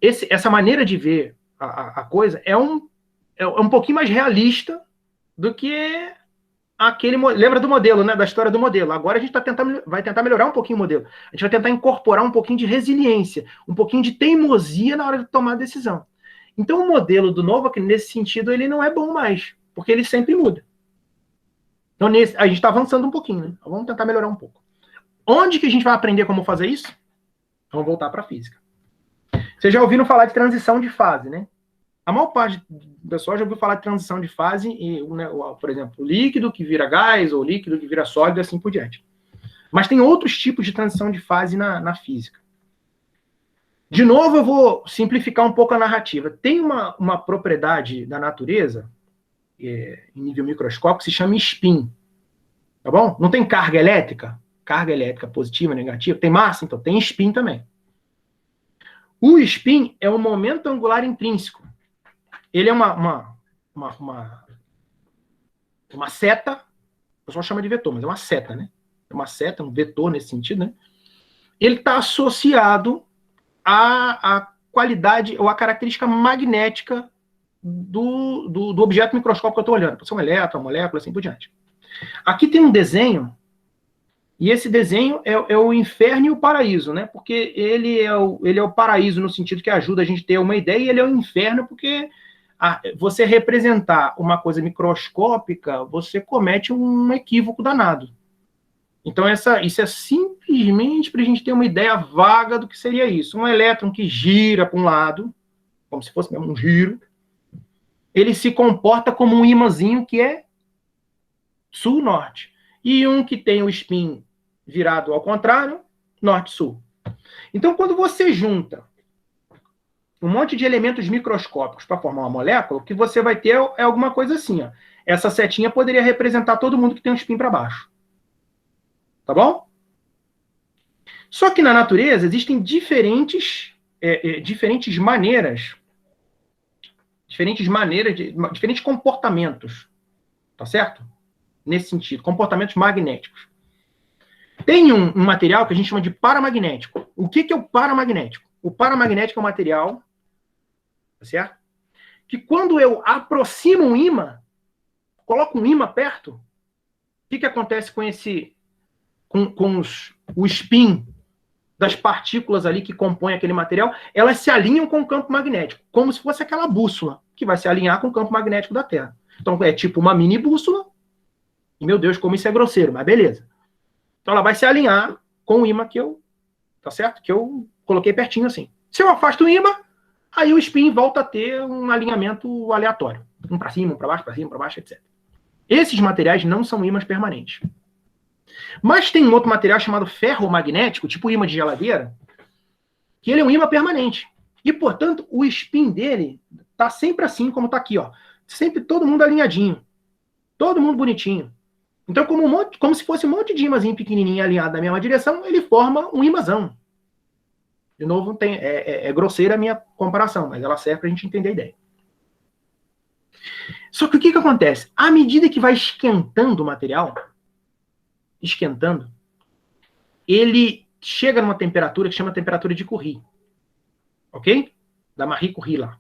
essa maneira de ver a coisa é um pouquinho mais realista do que lembra do modelo, né? Da história do modelo. Agora a gente vai tentar melhorar um pouquinho o modelo. A gente vai tentar incorporar um pouquinho de resiliência, um pouquinho de teimosia na hora de tomar a decisão. Então o modelo do Novak, nesse sentido, ele não é bom mais, porque ele sempre muda. Então a gente está avançando um pouquinho, né? Então, vamos tentar melhorar um pouco. Onde que a gente vai aprender como fazer isso? Vamos voltar para a física. Vocês já ouviram falar de transição de fase, né? A maior parte do pessoal já ouviu falar de transição de fase, né, por exemplo, líquido que vira gás, ou líquido que vira sólido, e assim por diante. Mas tem outros tipos de transição de fase na física. De novo, eu vou simplificar um pouco a narrativa. Tem uma propriedade da natureza, em nível microscópico, que se chama spin. Tá bom? Não tem carga elétrica? Carga elétrica positiva, negativa. Tem massa? Então tem spin também. O spin é um momento angular intrínseco. Ele é uma seta, o pessoal chama de vetor, mas é uma seta, né? uma seta, um vetor nesse sentido, né? Ele está associado à qualidade ou à característica magnética do objeto microscópico que eu estou olhando. Pode ser um elétron, uma molécula, assim por diante. Aqui tem um desenho, e esse desenho é o inferno e o paraíso, né? Porque ele é o paraíso no sentido que ajuda a gente a ter uma ideia, e ele é o inferno porque você representar uma coisa microscópica, você comete um equívoco danado. Então, isso é simplesmente para a gente ter uma ideia vaga do que seria isso. Um elétron que gira para um lado, como se fosse mesmo um giro, ele se comporta como um imãzinho que é sul-norte. E um que tem o spin virado ao contrário, norte-sul. Então, quando você junta um monte de elementos microscópicos para formar uma molécula, o que você vai ter é alguma coisa assim. Ó. Essa setinha poderia representar todo mundo que tem um spin para baixo. Tá bom? Só que na natureza existem diferentes maneiras, diferentes comportamentos. Tá certo? Nesse sentido, comportamentos magnéticos. Tem um material que a gente chama de paramagnético. O que é o paramagnético? O paramagnético é um material, tá certo? Que quando eu aproximo um ímã, coloco um ímã perto, o que acontece com o spin das partículas ali que compõem aquele material? Elas se alinham com o campo magnético, como se fosse aquela bússola que vai se alinhar com o campo magnético da Terra. Então é tipo uma mini bússola. E, meu Deus, como isso é grosseiro, mas beleza. Então ela vai se alinhar com o ímã tá certo? Que eu coloquei pertinho assim. Se eu afasto o ímã, aí o spin volta a ter um alinhamento aleatório. Um para cima, um para baixo, para cima, para baixo, etc. Esses materiais não são ímãs permanentes. Mas tem um outro material chamado ferromagnético, tipo ímã de geladeira, que ele é um ímã permanente. E, portanto, o spin dele tá sempre assim, como tá aqui, ó. Sempre todo mundo alinhadinho. Todo mundo bonitinho. Então, como se fosse um monte de ímãzinho pequenininho alinhado na mesma direção, ele forma um ímãzão. De novo, é grosseira a minha comparação, mas ela serve para a gente entender a ideia. Só que o que acontece? À medida que vai esquentando o material, ele chega numa temperatura que chama temperatura de Curie. Ok? Da Marie Curie lá.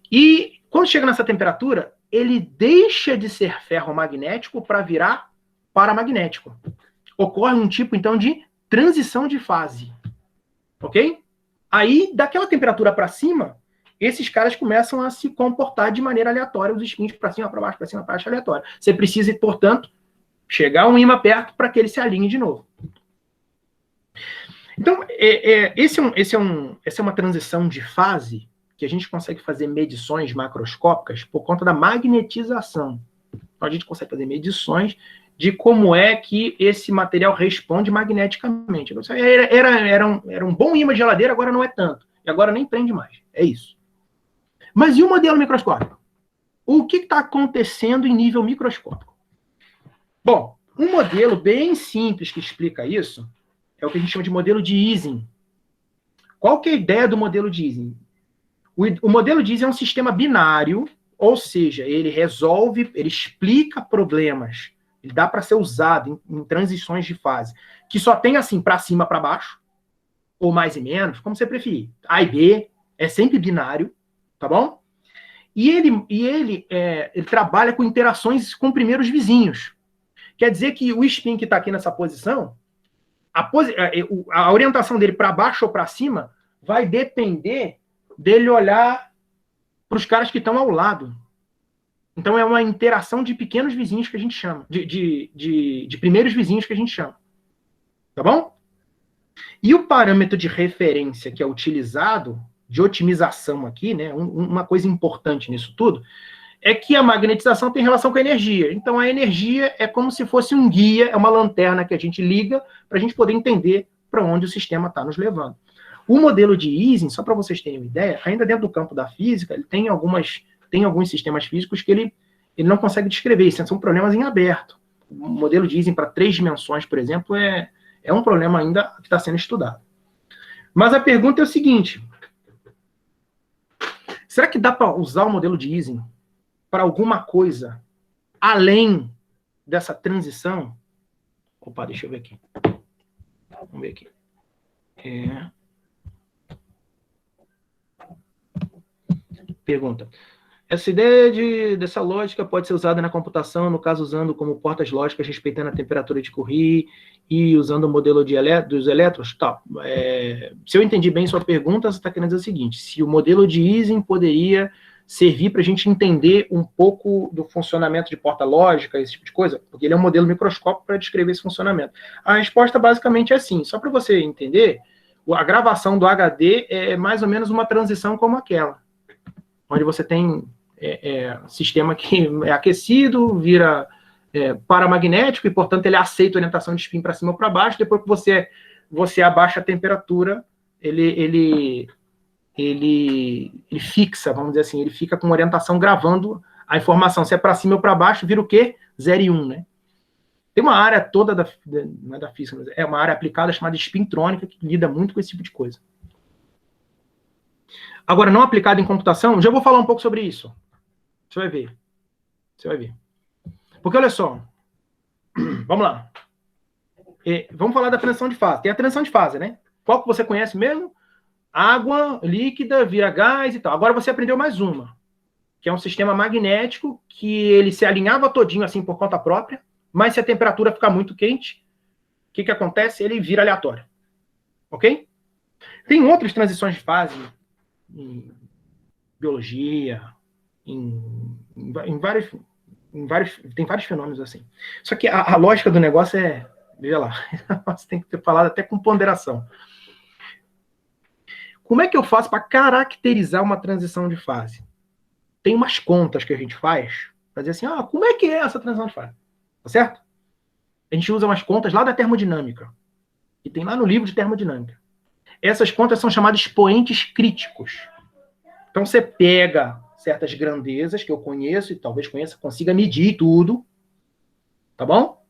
E quando chega nessa temperatura, ele deixa de ser ferromagnético para virar paramagnético. Ocorre um tipo, então, de transição de fase. Ok? Aí, daquela temperatura para cima, esses caras começam a se comportar de maneira aleatória, os spins para cima, para baixo, para cima, para baixo, aleatório. Você precisa, portanto, chegar um ímã perto para que ele se alinhe de novo. Então, essa é uma transição de fase que a gente consegue fazer medições macroscópicas por conta da magnetização. Então, a gente consegue fazer medições de como é que esse material responde magneticamente. Era um bom ímã de geladeira, agora não é tanto. E agora nem prende mais. É isso. Mas e o modelo microscópico? O que está acontecendo em nível microscópico? Bom, um modelo bem simples que explica isso é o que a gente chama de modelo de Ising. Qual que é a ideia do modelo de Ising? O modelo de Ising é um sistema binário, ou seja, ele explica problemas, ele dá para ser usado em transições de fase, que só tem assim, para cima, para baixo, ou mais e menos, como você preferir. A e B, é sempre binário, tá bom? E ele trabalha com interações com primeiros vizinhos. Quer dizer que o spin que está aqui nessa posição, a orientação dele para baixo ou para cima vai depender dele olhar para os caras que estão ao lado. Então é uma interação de pequenos vizinhos que a gente chama, de primeiros vizinhos que a gente chama. Tá bom? E o parâmetro de referência que é utilizado, de otimização aqui, né, uma coisa importante nisso tudo, é que a magnetização tem relação com a energia. Então a energia é como se fosse um guia, é uma lanterna que a gente liga para a gente poder entender para onde o sistema está nos levando. O modelo de Ising, só para vocês terem uma ideia, ainda dentro do campo da física, ele tem alguns sistemas físicos que ele não consegue descrever, isso são problemas em aberto. O modelo de Ising para 3 dimensões, por exemplo, é um problema ainda que está sendo estudado. Mas a pergunta é o seguinte: será que dá para usar o modelo de Ising para alguma coisa além dessa transição? Opa, deixa eu ver aqui. Vamos ver aqui. Pergunta. Essa ideia dessa lógica pode ser usada na computação, no caso usando como portas lógicas, respeitando a temperatura de Curie e usando o modelo dos elétrons? Tá. Se eu entendi bem sua pergunta, você está querendo dizer o seguinte, se o modelo de Ising poderia servir para a gente entender um pouco do funcionamento de porta lógica, esse tipo de coisa, porque ele é um modelo microscópico para descrever esse funcionamento. A resposta basicamente é assim, só para você entender, a gravação do HD é mais ou menos uma transição como aquela, onde você tem sistema que é aquecido, vira paramagnético, e, portanto, ele aceita a orientação de spin para cima ou para baixo. Depois que você abaixa a temperatura, ele fixa, vamos dizer assim, ele fica com orientação gravando a informação. Se é para cima ou para baixo, vira o quê? 0 e 1, né? Tem uma área toda, não é da física, mas é uma área aplicada chamada spintrônica, que lida muito com esse tipo de coisa. Agora, não aplicada em computação, já vou falar um pouco sobre isso. Você vai ver. Você vai ver. Porque, olha só. Vamos lá. Vamos falar da transição de fase. Tem a transição de fase, né? Qual que você conhece mesmo? Água líquida, vira gás e tal. Agora você aprendeu mais uma, que é um sistema magnético que ele se alinhava todinho assim por conta própria, mas se a temperatura ficar muito quente, o que acontece? Ele vira aleatório. Ok? Tem outras transições de fase em biologia, tem vários fenômenos assim. Só que a lógica do negócio veja lá, você tem que ter falado até com ponderação. Como é que eu faço para caracterizar uma transição de fase? Tem umas contas que a gente faz para dizer assim, como é que é essa transição de fase? Tá certo? A gente usa umas contas lá da termodinâmica, e tem lá no livro de termodinâmica. Essas contas são chamadas expoentes críticos. Então você pega certas grandezas que eu conheço e talvez consiga medir tudo, tá bom?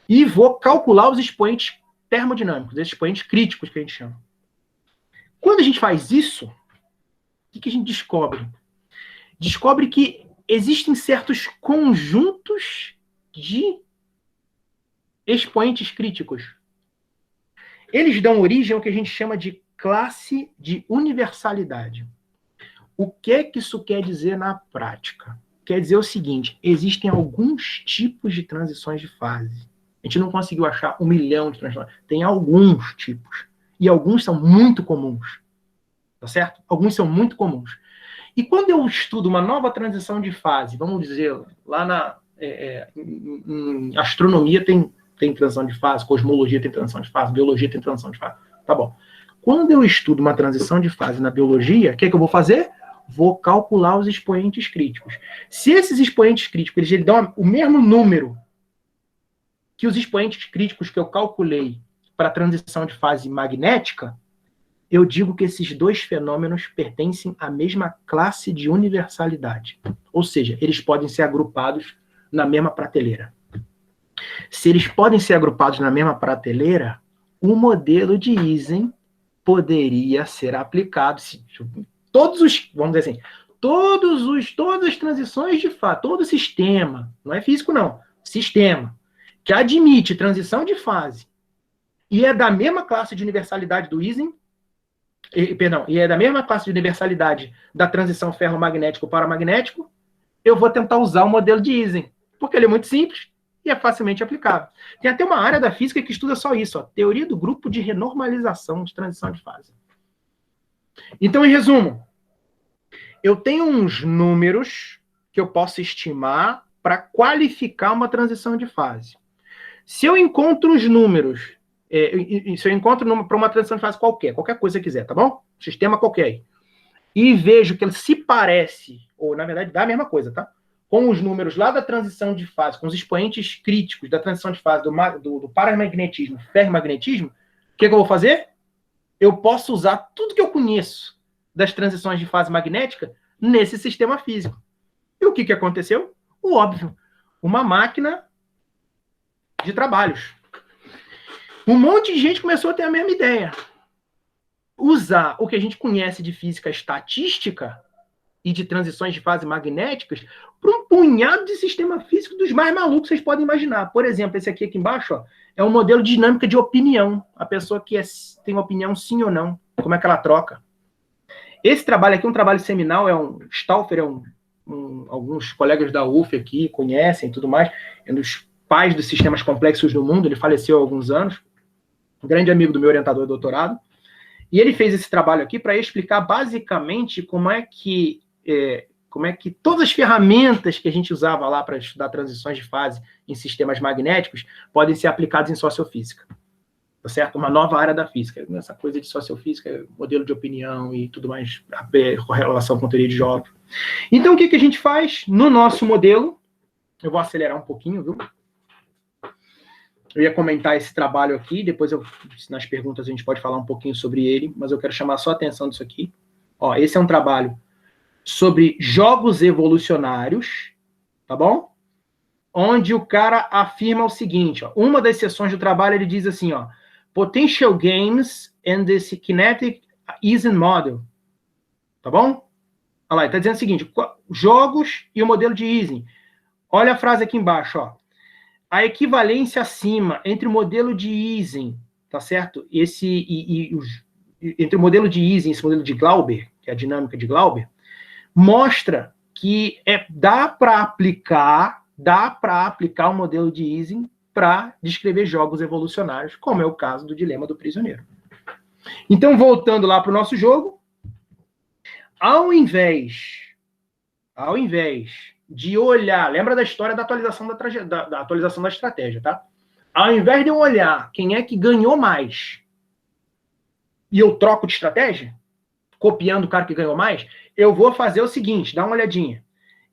E vou calcular os expoentes termodinâmicos, esses expoentes críticos que a gente chama. Quando a gente faz isso, o que a gente descobre? Descobre que existem certos conjuntos de expoentes críticos. Eles dão origem ao que a gente chama de classe de universalidade. O que é que isso quer dizer na prática? Quer dizer o seguinte, existem alguns tipos de transições de fase. A gente não conseguiu achar 1 milhão de transições. Tem alguns tipos. E alguns são muito comuns. Tá certo? Alguns são muito comuns. E quando eu estudo uma nova transição de fase, vamos dizer, lá em astronomia tem transição de fase, cosmologia tem transição de fase, biologia tem transição de fase. Tá bom. Quando eu estudo uma transição de fase na biologia, o que eu vou fazer? Vou calcular os expoentes críticos. Se esses expoentes críticos eles dão o mesmo número que os expoentes críticos que eu calculei para a transição de fase magnética, eu digo que esses dois fenômenos pertencem à mesma classe de universalidade. Ou seja, eles podem ser agrupados na mesma prateleira. Se eles podem ser agrupados na mesma prateleira, o modelo de Ising poderia ser aplicado. Vamos dizer assim, todas as transições de fase, todo sistema, não é físico não, sistema, que admite transição de fase e é da mesma classe de universalidade do Ising, e é da mesma classe de universalidade da transição ferromagnético-paramagnético, eu vou tentar usar o modelo de Ising, porque ele é muito simples e é facilmente aplicável. Tem até uma área da física que estuda só isso, teoria do grupo de renormalização de transição de fase. Então, em resumo, eu tenho uns números que eu posso estimar para qualificar uma transição de fase. Se eu encontro os números, se eu encontro para uma transição de fase qualquer coisa que quiser, tá bom? Sistema qualquer. E vejo que ele se parece, ou na verdade dá a mesma coisa, tá? Com os números lá da transição de fase, com os expoentes críticos da transição de fase do paramagnetismo, ferromagnetismo, o que eu vou fazer? Eu posso usar tudo que eu conheço das transições de fase magnética nesse sistema físico. E o que aconteceu? O óbvio. Uma máquina de trabalhos. Um monte de gente começou a ter a mesma ideia. Usar o que a gente conhece de física estatística e de transições de fase magnéticas para um punhado de sistema físico dos mais malucos que vocês podem imaginar. Por exemplo, esse aqui embaixo, ó, é um modelo de dinâmica de opinião. A pessoa que tem uma opinião sim ou não, como é que ela troca. Esse trabalho aqui é um trabalho seminal, Stauffer alguns colegas da UF aqui conhecem e tudo mais, é um dos pais dos sistemas complexos do mundo, ele faleceu há alguns anos, um grande amigo do meu orientador de doutorado, e ele fez esse trabalho aqui para explicar basicamente como é que todas as ferramentas que a gente usava lá para estudar transições de fase em sistemas magnéticos podem ser aplicadas em sociofísica. Tá certo? Uma nova área da física. Essa coisa de sociofísica, modelo de opinião e tudo mais, correlação com teoria de jogos. Então, o que a gente faz no nosso modelo? Eu vou acelerar um pouquinho, viu? Eu ia comentar esse trabalho aqui, depois nas perguntas a gente pode falar um pouquinho sobre ele, mas eu quero chamar só a atenção disso aqui. Ó, esse é um trabalho sobre jogos evolucionários, tá bom? Onde o cara afirma o seguinte, ó, uma das sessões do trabalho ele diz assim, ó, Potential Games and the Kinetic Ising Model, tá bom? Olha lá, ele está dizendo o seguinte, jogos e o modelo de Ising. Olha a frase aqui embaixo, ó. A equivalência acima entre o modelo de Ising, tá certo? Entre o modelo de Ising e esse modelo de Glauber, que é a dinâmica de Glauber, mostra que dá para aplicar o modelo de Ising para descrever jogos evolucionários, como é o caso do dilema do prisioneiro. Então, voltando lá para o nosso jogo, ao invés de olhar, lembra da história da atualização da atualização da estratégia, tá? Ao invés de eu olhar quem é que ganhou mais e eu troco de estratégia, copiando o cara que ganhou mais, eu vou fazer o seguinte, dá uma olhadinha.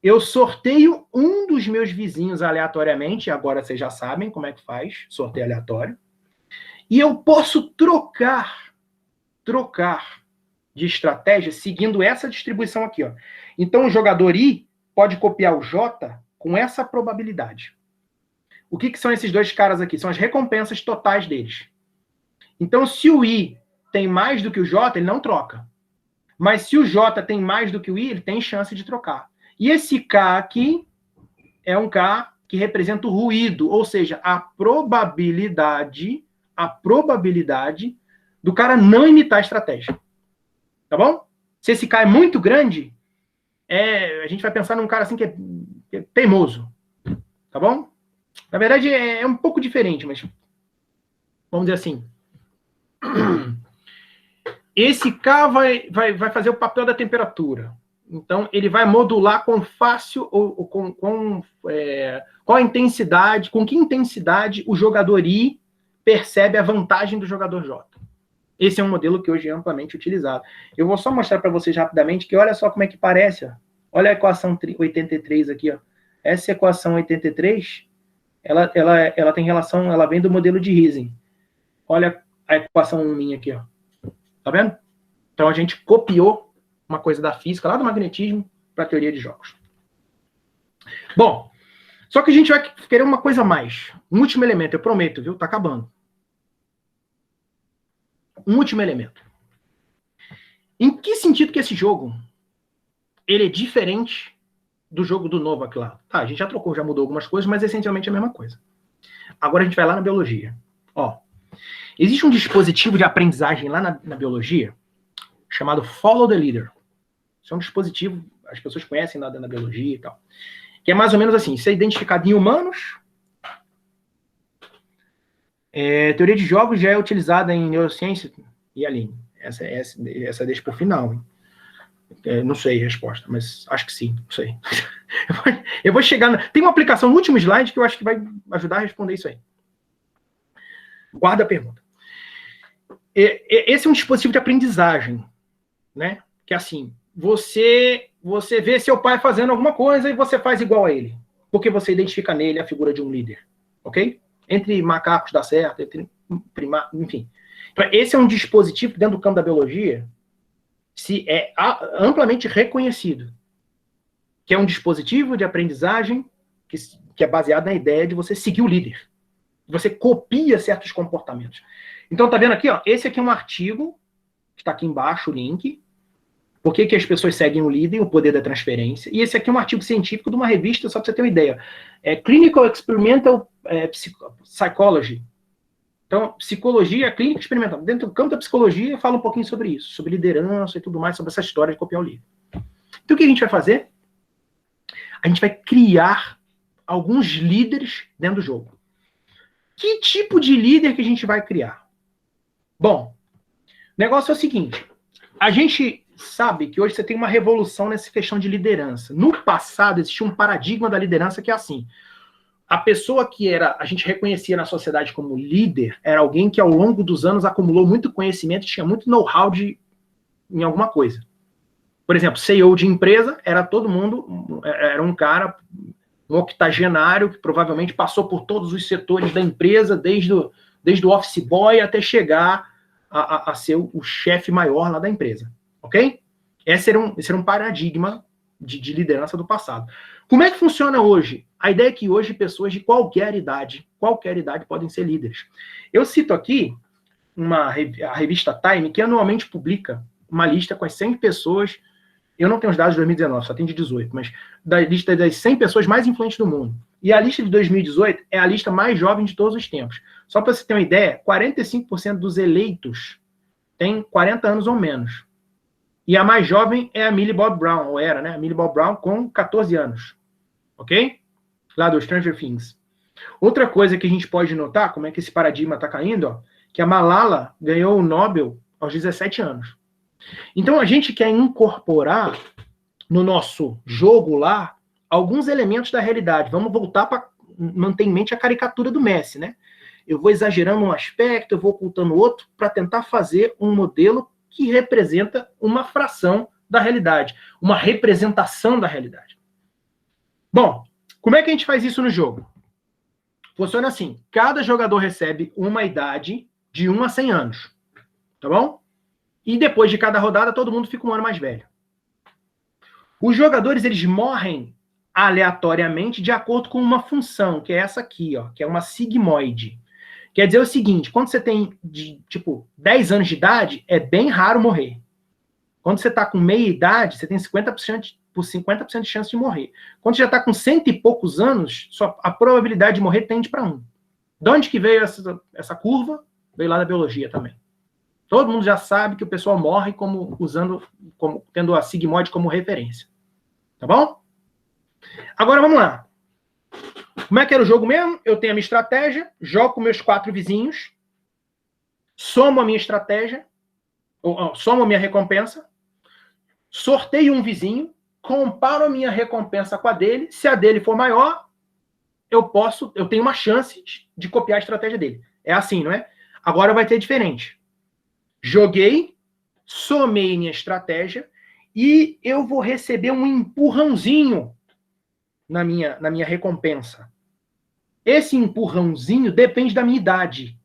Eu sorteio um dos meus vizinhos aleatoriamente, agora vocês já sabem como é que faz, sorteio aleatório, e eu posso trocar de estratégia seguindo essa distribuição aqui, ó. Então, o jogador I pode copiar o J com essa probabilidade. O que são esses dois caras aqui? São as recompensas totais deles. Então, se o I tem mais do que o J, ele não troca. Mas se o J tem mais do que o I, ele tem chance de trocar. E esse K aqui é um K que representa o ruído, ou seja, a probabilidade do cara não imitar a estratégia. Tá bom? Se esse K é muito grande, a gente vai pensar num cara assim que é teimoso. Tá bom? Na verdade, é um pouco diferente, mas vamos dizer assim. Esse K vai fazer o papel da temperatura. Então, ele vai modular com fácil ou qual a intensidade, com que intensidade o jogador I percebe a vantagem do jogador J. Esse é um modelo que hoje é amplamente utilizado. Eu vou só mostrar para vocês rapidamente que olha só como é que parece. Ó. Olha a equação 83 aqui. Ó. Essa equação 83, ela tem relação, ela vem do modelo de Ising. Olha a equação 1 minha aqui. Ó. Tá vendo? Então, a gente copiou uma coisa da física, lá do magnetismo, para a teoria de jogos. Bom, só que a gente vai querer uma coisa a mais. Um último elemento, eu prometo, viu? Tá acabando. Um último elemento. Em que sentido que esse jogo ele é diferente do jogo do novo aqui lá? Tá, a gente já trocou, já mudou algumas coisas, mas essencialmente é a mesma coisa. Agora a gente vai lá na biologia. Ó, existe um dispositivo de aprendizagem lá na biologia chamado Follow the Leader. Isso é um dispositivo, as pessoas conhecem na biologia e tal. Que é mais ou menos assim, isso é identificado em humanos. Teoria de jogos já é utilizada em neurociência. E Aline, essa deixa por final. Hein? Não sei a resposta, mas acho que sim, não sei. Eu vou chegar... Tem uma aplicação no último slide que eu acho que vai ajudar a responder isso aí. Guarda a pergunta. Esse é um dispositivo de aprendizagem, né? Que é assim, você vê seu pai fazendo alguma coisa e você faz igual a ele, porque você identifica nele a figura de um líder, ok? Entre macacos dá certo, entre primatas, enfim. Então, esse é um dispositivo que dentro do campo da biologia se é amplamente reconhecido, que é um dispositivo de aprendizagem que é baseado na ideia de você seguir o líder. Você copia certos comportamentos. Então, tá vendo aqui, ó? Esse aqui é um artigo, que está aqui embaixo o link, Por que que as pessoas seguem o líder, o poder da transferência? E esse aqui é um artigo científico de uma revista, só para você ter uma ideia. Clinical Experimental Psychology. Então, psicologia clínica experimental. Dentro do campo da psicologia, fala um pouquinho sobre isso, sobre liderança e tudo mais, sobre essa história de copiar o líder. Então, o que a gente vai fazer? A gente vai criar alguns líderes dentro do jogo. Que tipo de líder que a gente vai criar? Bom, o negócio é o seguinte. A gente sabe que hoje você tem uma revolução nessa questão de liderança. No passado, existia um paradigma da liderança que é assim. A pessoa que a gente reconhecia na sociedade como líder era alguém que ao longo dos anos acumulou muito conhecimento, tinha muito know-how em alguma coisa. Por exemplo, CEO de empresa era todo mundo, era um cara, um octogenário que provavelmente passou por todos os setores da empresa, desde o office boy até chegar a ser o chefe maior lá da empresa. Ok? Esse era um paradigma de liderança do passado. Como é que funciona hoje? A ideia é que hoje pessoas de qualquer idade podem ser líderes. Eu cito aqui a revista Time, que anualmente publica uma lista com as 100 pessoas, eu não tenho os dados de 2019, só tem de 18, mas da lista das 100 pessoas mais influentes do mundo. E a lista de 2018 é a lista mais jovem de todos os tempos. Só para você ter uma ideia, 45% dos eleitos têm 40 anos ou menos. E a mais jovem é a Millie Bob Brown, ou era, né? A Millie Bob Brown com 14 anos. Ok? Lá do Stranger Things. Outra coisa que a gente pode notar, como é que esse paradigma está caindo, ó, que a Malala ganhou o Nobel aos 17 anos. Então a gente quer incorporar no nosso jogo lá alguns elementos da realidade. Vamos voltar para manter em mente a caricatura do Messi, né? Eu vou exagerando um aspecto, eu vou ocultando outro, para tentar fazer um modelo que representa uma fração da realidade, uma representação da realidade. Bom, como é que a gente faz isso no jogo? Funciona assim, cada jogador recebe uma idade de 1 a 100 anos, tá bom? E depois de cada rodada, todo mundo fica um ano mais velho. Os jogadores, eles morrem aleatoriamente de acordo com uma função, que é essa aqui, ó, que é uma sigmoide. Quer dizer o seguinte, quando você tem, 10 anos de idade, é bem raro morrer. Quando você está com meia idade, você tem 50% de chance de morrer. Quando você já está com 100 e poucos anos, a probabilidade de morrer tende para 1. De onde que veio essa curva? Veio lá da biologia também. Todo mundo já sabe que o pessoal morre tendo a sigmoide como referência. Tá bom? Agora vamos lá. Como é que era o jogo mesmo? Eu tenho a minha estratégia, jogo com meus 4 vizinhos, somo a minha estratégia, somo a minha recompensa, sorteio um vizinho, comparo a minha recompensa com a dele. Se a dele for maior, eu tenho uma chance de copiar a estratégia dele. É assim, não é? Agora vai ter diferente. Joguei, somei minha estratégia e eu vou receber um empurrãozinho na minha recompensa. Esse empurrãozinho depende da minha idade.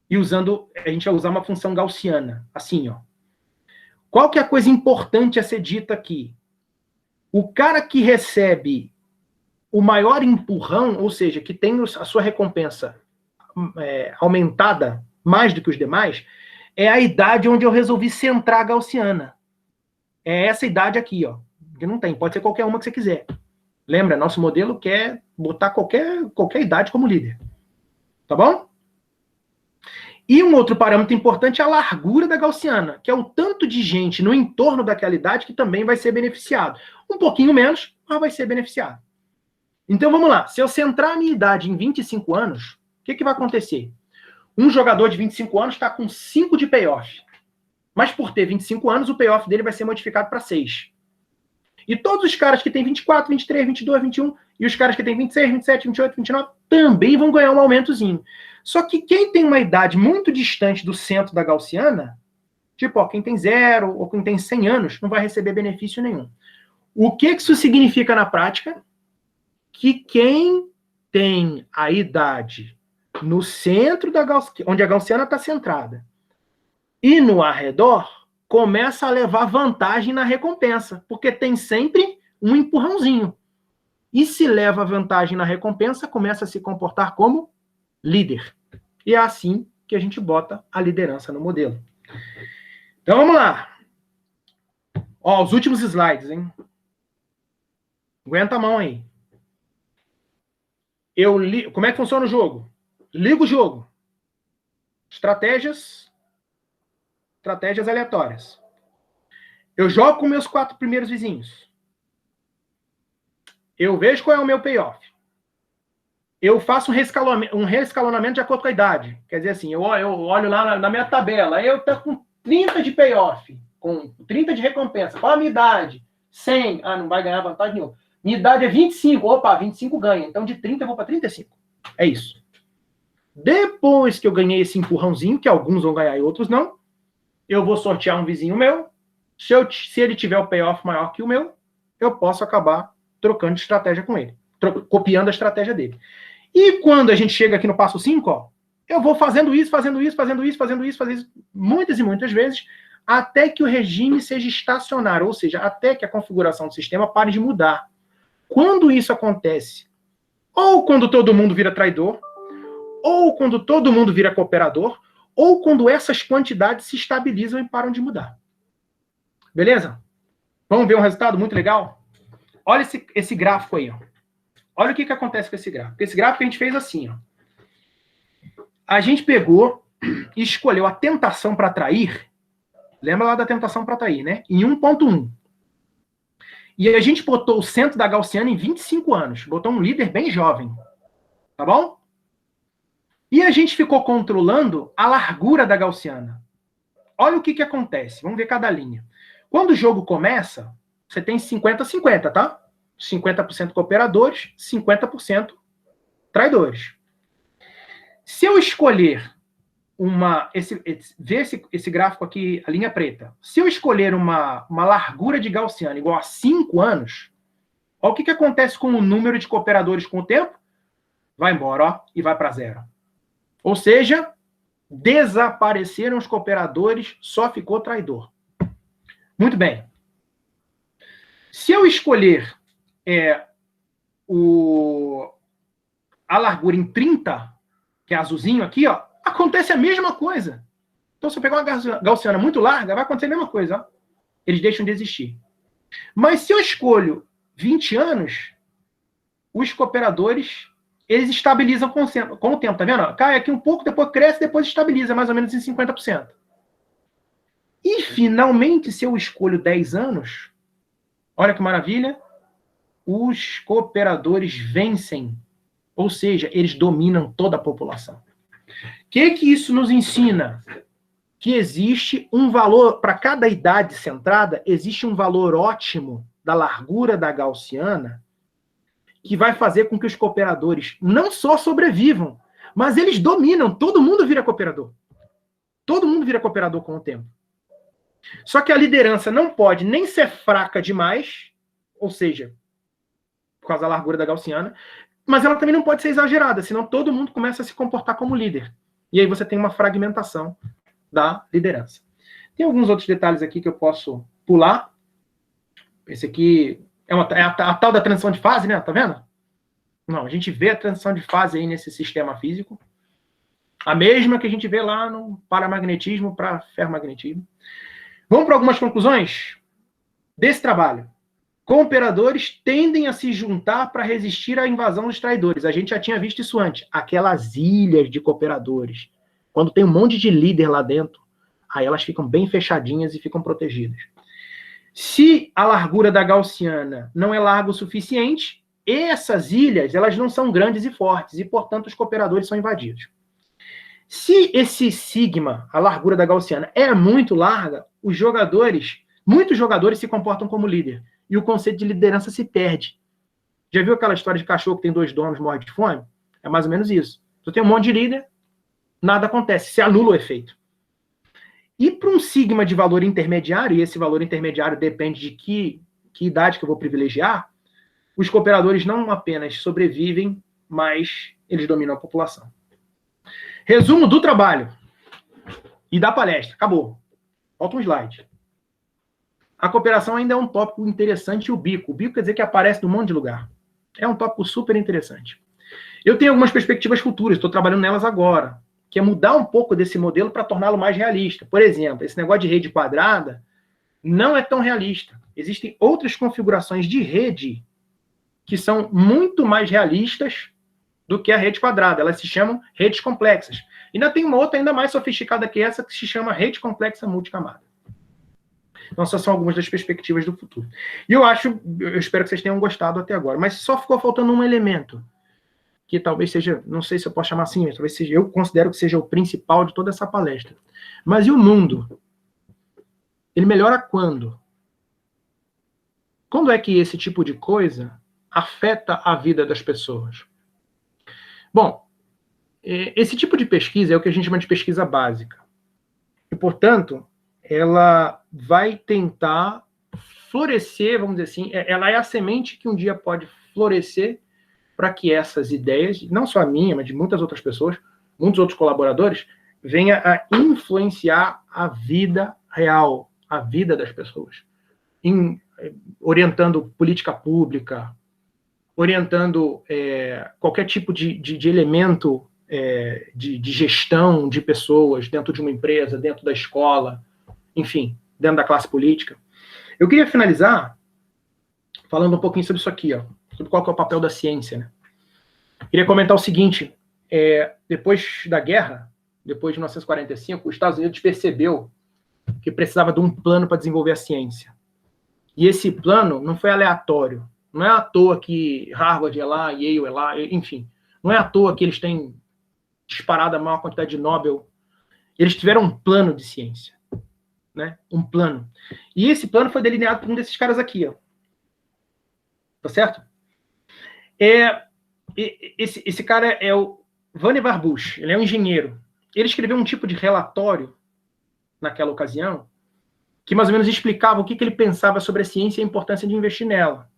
E a gente vai usar uma função gaussiana, assim, ó. Qual que é a coisa importante a ser dita aqui? O cara que recebe o maior empurrão, ou seja, que tem a sua recompensa aumentada mais do que os demais, é a idade onde eu resolvi centrar a gaussiana. É essa idade aqui, ó. Que não tem, pode ser qualquer uma que você quiser. Lembra, nosso modelo quer botar qualquer idade como líder. Tá bom? E um outro parâmetro importante é a largura da gaussiana, que é o tanto de gente no entorno daquela idade que também vai ser beneficiado. Um pouquinho menos, mas vai ser beneficiado. Então vamos lá. Se eu centrar a minha idade em 25 anos, o que vai acontecer? Um jogador de 25 anos está com 5 de payoff. Mas por ter 25 anos, o payoff dele vai ser modificado para 6. E todos os caras que têm 24, 23, 22, 21, e os caras que têm 26, 27, 28, 29, também vão ganhar um aumentozinho. Só que quem tem uma idade muito distante do centro da gaussiana, quem tem 0 ou quem tem 100 anos, não vai receber benefício nenhum. O que isso significa na prática? Que quem tem a idade no centro da gaussiana, onde a gaussiana está centrada, e no arredor, começa a levar vantagem na recompensa, porque tem sempre um empurrãozinho. E se leva vantagem na recompensa, começa a se comportar como líder. E é assim que a gente bota a liderança no modelo. Então vamos lá. Ó, os últimos slides, hein? Aguenta a mão aí. Como é que funciona o jogo? Ligo o jogo. Estratégias aleatórias. Eu jogo com meus 4 primeiros vizinhos. Eu vejo qual é o meu payoff. Eu faço um reescalonamento de acordo com a idade. Quer dizer assim, eu olho lá na minha tabela, eu tô com 30 de payoff, com 30 de recompensa. Qual a minha idade? 100. Ah, não vai ganhar vantagem nenhuma. Minha idade é 25. Opa, 25 ganha. Então de 30 eu vou para 35. É isso. Depois que eu ganhei esse empurrãozinho, que alguns vão ganhar e outros não, eu vou sortear um vizinho meu. Se ele tiver o payoff maior que o meu, eu posso acabar trocando de estratégia com ele. Copiando a estratégia dele. E quando a gente chega aqui no passo 5, ó, eu vou fazendo isso, muitas e muitas vezes, até que o regime seja estacionário, ou seja, até que a configuração do sistema pare de mudar. Quando isso acontece, ou quando todo mundo vira traidor, ou quando todo mundo vira cooperador, ou quando essas quantidades se estabilizam e param de mudar. Beleza? Vamos ver um resultado muito legal? Olha esse gráfico aí, ó. Olha o que acontece com esse gráfico. Esse gráfico a gente fez assim, ó. A gente pegou e escolheu a tentação para atrair. Lembra lá da tentação para atrair, né? Em 1.1. E a gente botou o centro da gaussiana em 25 anos. Botou um líder bem jovem. Tá bom? E a gente ficou controlando a largura da gaussiana. Olha o que acontece. Vamos ver cada linha. Quando o jogo começa, você tem 50-50, tá? 50% cooperadores, 50% traidores. Se eu escolher ver esse gráfico aqui, a linha preta. Se eu escolher uma largura de gaussiana igual a 5 anos, olha o que acontece com o número de cooperadores com o tempo. Vai embora, ó, e vai para 0. Ou seja, desapareceram os cooperadores, só ficou traidor. Muito bem. Se eu escolher a largura em 30, que é azulzinho aqui, ó, acontece a mesma coisa. Então, se eu pegar uma gaussiana muito larga, vai acontecer a mesma coisa. Ó. Eles deixam de existir. Mas se eu escolho 20 anos, os cooperadores, eles estabilizam com o tempo, tá vendo? Cai aqui um pouco, depois cresce, depois estabiliza, mais ou menos em 50%. E, finalmente, se eu escolho 10 anos, olha que maravilha, os cooperadores vencem. Ou seja, eles dominam toda a população. O que isso nos ensina? Que existe um valor, para cada idade centrada, existe um valor ótimo da largura da gaussiana que vai fazer com que os cooperadores não só sobrevivam, mas eles dominam. Todo mundo vira cooperador. Todo mundo vira cooperador com o tempo. Só que a liderança não pode nem ser fraca demais, ou seja, por causa da largura da gaussiana, mas ela também não pode ser exagerada, senão todo mundo começa a se comportar como líder. E aí você tem uma fragmentação da liderança. Tem alguns outros detalhes aqui que eu posso pular. Esse aqui é a tal da transição de fase, né? Tá vendo? Não, a gente vê a transição de fase aí nesse sistema físico. A mesma que a gente vê lá no paramagnetismo para ferromagnetismo. Vamos para algumas conclusões desse trabalho. Cooperadores tendem a se juntar para resistir à invasão dos traidores. A gente já tinha visto isso antes. Aquelas ilhas de cooperadores. Quando tem um monte de líder lá dentro, aí elas ficam bem fechadinhas e ficam protegidas. Se a largura da gaussiana não é larga o suficiente, essas ilhas elas não são grandes e fortes, e, portanto, os cooperadores são invadidos. Se esse sigma, a largura da gaussiana, é muito larga, muitos jogadores se comportam como líder. E o conceito de liderança se perde. Já viu aquela história de cachorro que tem 2 donos, morre de fome? É mais ou menos isso. Você tem um monte de líder, nada acontece, se anula o efeito. E para um sigma de valor intermediário, e esse valor intermediário depende de que idade que eu vou privilegiar, os cooperadores não apenas sobrevivem, mas eles dominam a população. Resumo do trabalho e da palestra. Acabou. Falta um slide. A cooperação ainda é um tópico interessante, e o bico. O bico quer dizer que aparece num monte de lugar. É um tópico super interessante. Eu tenho algumas perspectivas futuras, estou trabalhando nelas agora, que é mudar um pouco desse modelo para torná-lo mais realista. Por exemplo, esse negócio de rede quadrada, não é tão realista. Existem outras configurações de rede que são muito mais realistas do que a rede quadrada. Elas se chamam redes complexas. Ainda tem uma outra ainda mais sofisticada que essa, que se chama rede complexa multicamada. Então, essas são algumas das perspectivas do futuro. E eu espero que vocês tenham gostado até agora, mas só ficou faltando um elemento, que talvez seja, não sei se eu posso chamar assim, mas talvez seja, eu considero que seja o principal de toda essa palestra. Mas e o mundo? Ele melhora quando? Quando é que esse tipo de coisa afeta a vida das pessoas? Bom, esse tipo de pesquisa é o que a gente chama de pesquisa básica. E, portanto, ela vai tentar florescer, vamos dizer assim, ela é a semente que um dia pode florescer para que essas ideias, não só a minha, mas de muitas outras pessoas, muitos outros colaboradores, venha a influenciar a vida real, a vida das pessoas, orientando política pública, orientando qualquer tipo de elemento de gestão de pessoas dentro de uma empresa, dentro da escola, enfim, dentro da classe política. Eu queria finalizar falando um pouquinho sobre isso aqui, ó, sobre qual que é o papel da ciência, né? Queria comentar o seguinte, depois da guerra, depois de 1945, os Estados Unidos percebeu que precisava de um plano para desenvolver a ciência. E esse plano não foi aleatório. Não é à toa que Harvard é lá, Yale é lá, enfim. Não é à toa que eles têm disparado a maior quantidade de Nobel. Eles tiveram um plano de ciência. Né? Um plano. E esse plano foi delineado por um desses caras aqui. Ó. Tá certo? Esse cara é o Vannevar Bush. Ele é um engenheiro. Ele escreveu um tipo de relatório naquela ocasião que mais ou menos explicava o que ele pensava sobre a ciência e a importância de investir nela.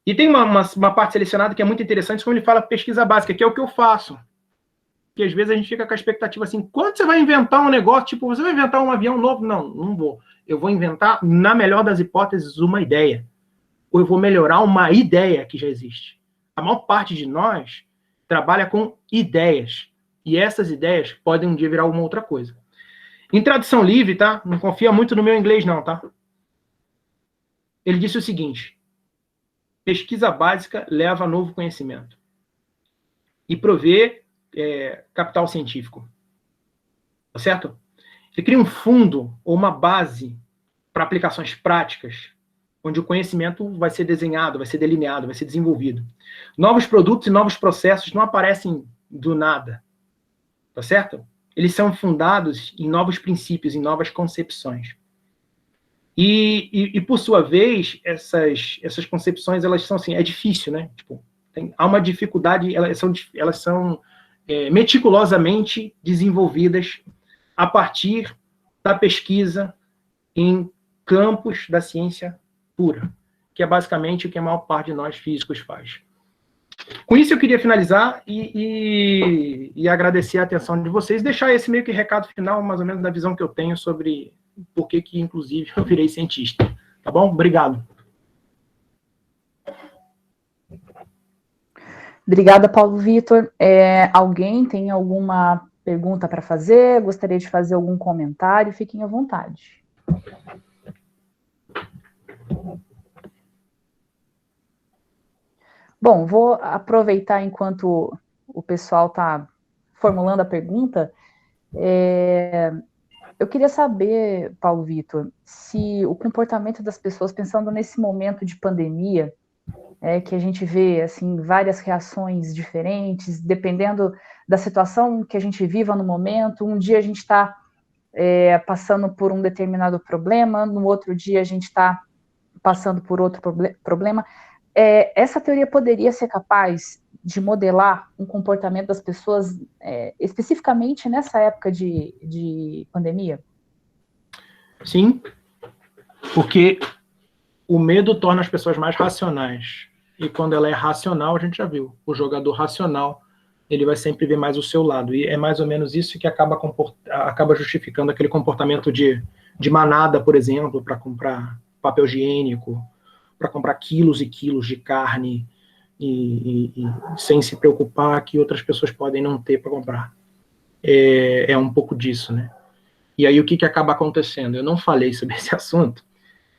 E tem uma parte selecionada que é muito interessante, como ele fala pesquisa básica, que é o que eu faço. Que às vezes a gente fica com a expectativa assim, quando você vai inventar um negócio, tipo, você vai inventar um avião novo? Não, não vou. Eu vou inventar, na melhor das hipóteses, uma ideia. Ou eu vou melhorar uma ideia que já existe. A maior parte de nós trabalha com ideias. E essas ideias podem um dia virar uma outra coisa. Em tradução livre, tá? Não confia muito no meu inglês, não, tá? Ele disse o seguinte: pesquisa básica leva a novo conhecimento. E provê capital científico. Tá certo? Ele cria um fundo ou uma base para aplicações práticas, onde o conhecimento vai ser desenhado, vai ser delineado, vai ser desenvolvido. Novos produtos e novos processos não aparecem do nada. Tá certo? Eles são fundados em novos princípios, em novas concepções. E por sua vez, essas concepções, elas são assim, é difícil, né? Tipo, há uma dificuldade, elas são meticulosamente desenvolvidas a partir da pesquisa em campos da ciência pura, que é basicamente o que a maior parte de nós físicos faz. Com isso, eu queria finalizar e agradecer a atenção de vocês, deixar esse meio que recado final, mais ou menos, da visão que eu tenho sobre por que, inclusive, eu virei cientista. Tá bom? Obrigado. Obrigada, Paulo Vitor. Alguém tem alguma pergunta para fazer? Gostaria de fazer algum comentário? Fiquem à vontade. Bom, vou aproveitar enquanto o pessoal está formulando a pergunta. Eu queria saber, Paulo Vitor, se o comportamento das pessoas, pensando nesse momento de pandemia, que a gente vê assim, várias reações diferentes, dependendo da situação que a gente viva no momento. Um dia a gente está passando por um determinado problema, no outro dia a gente está passando por outro problema. Essa teoria poderia ser capaz de modelar um comportamento das pessoas, especificamente nessa época de pandemia? Sim, porque o medo torna as pessoas mais racionais. E quando ela é racional, a gente já viu, o jogador racional, ele vai sempre ver mais o seu lado. E é mais ou menos isso que acaba justificando aquele comportamento de manada, por exemplo, para comprar papel higiênico, para comprar quilos e quilos de carne, e sem se preocupar que outras pessoas podem não ter para comprar. É um pouco disso, né? E aí o que acaba acontecendo? Eu não falei sobre esse assunto,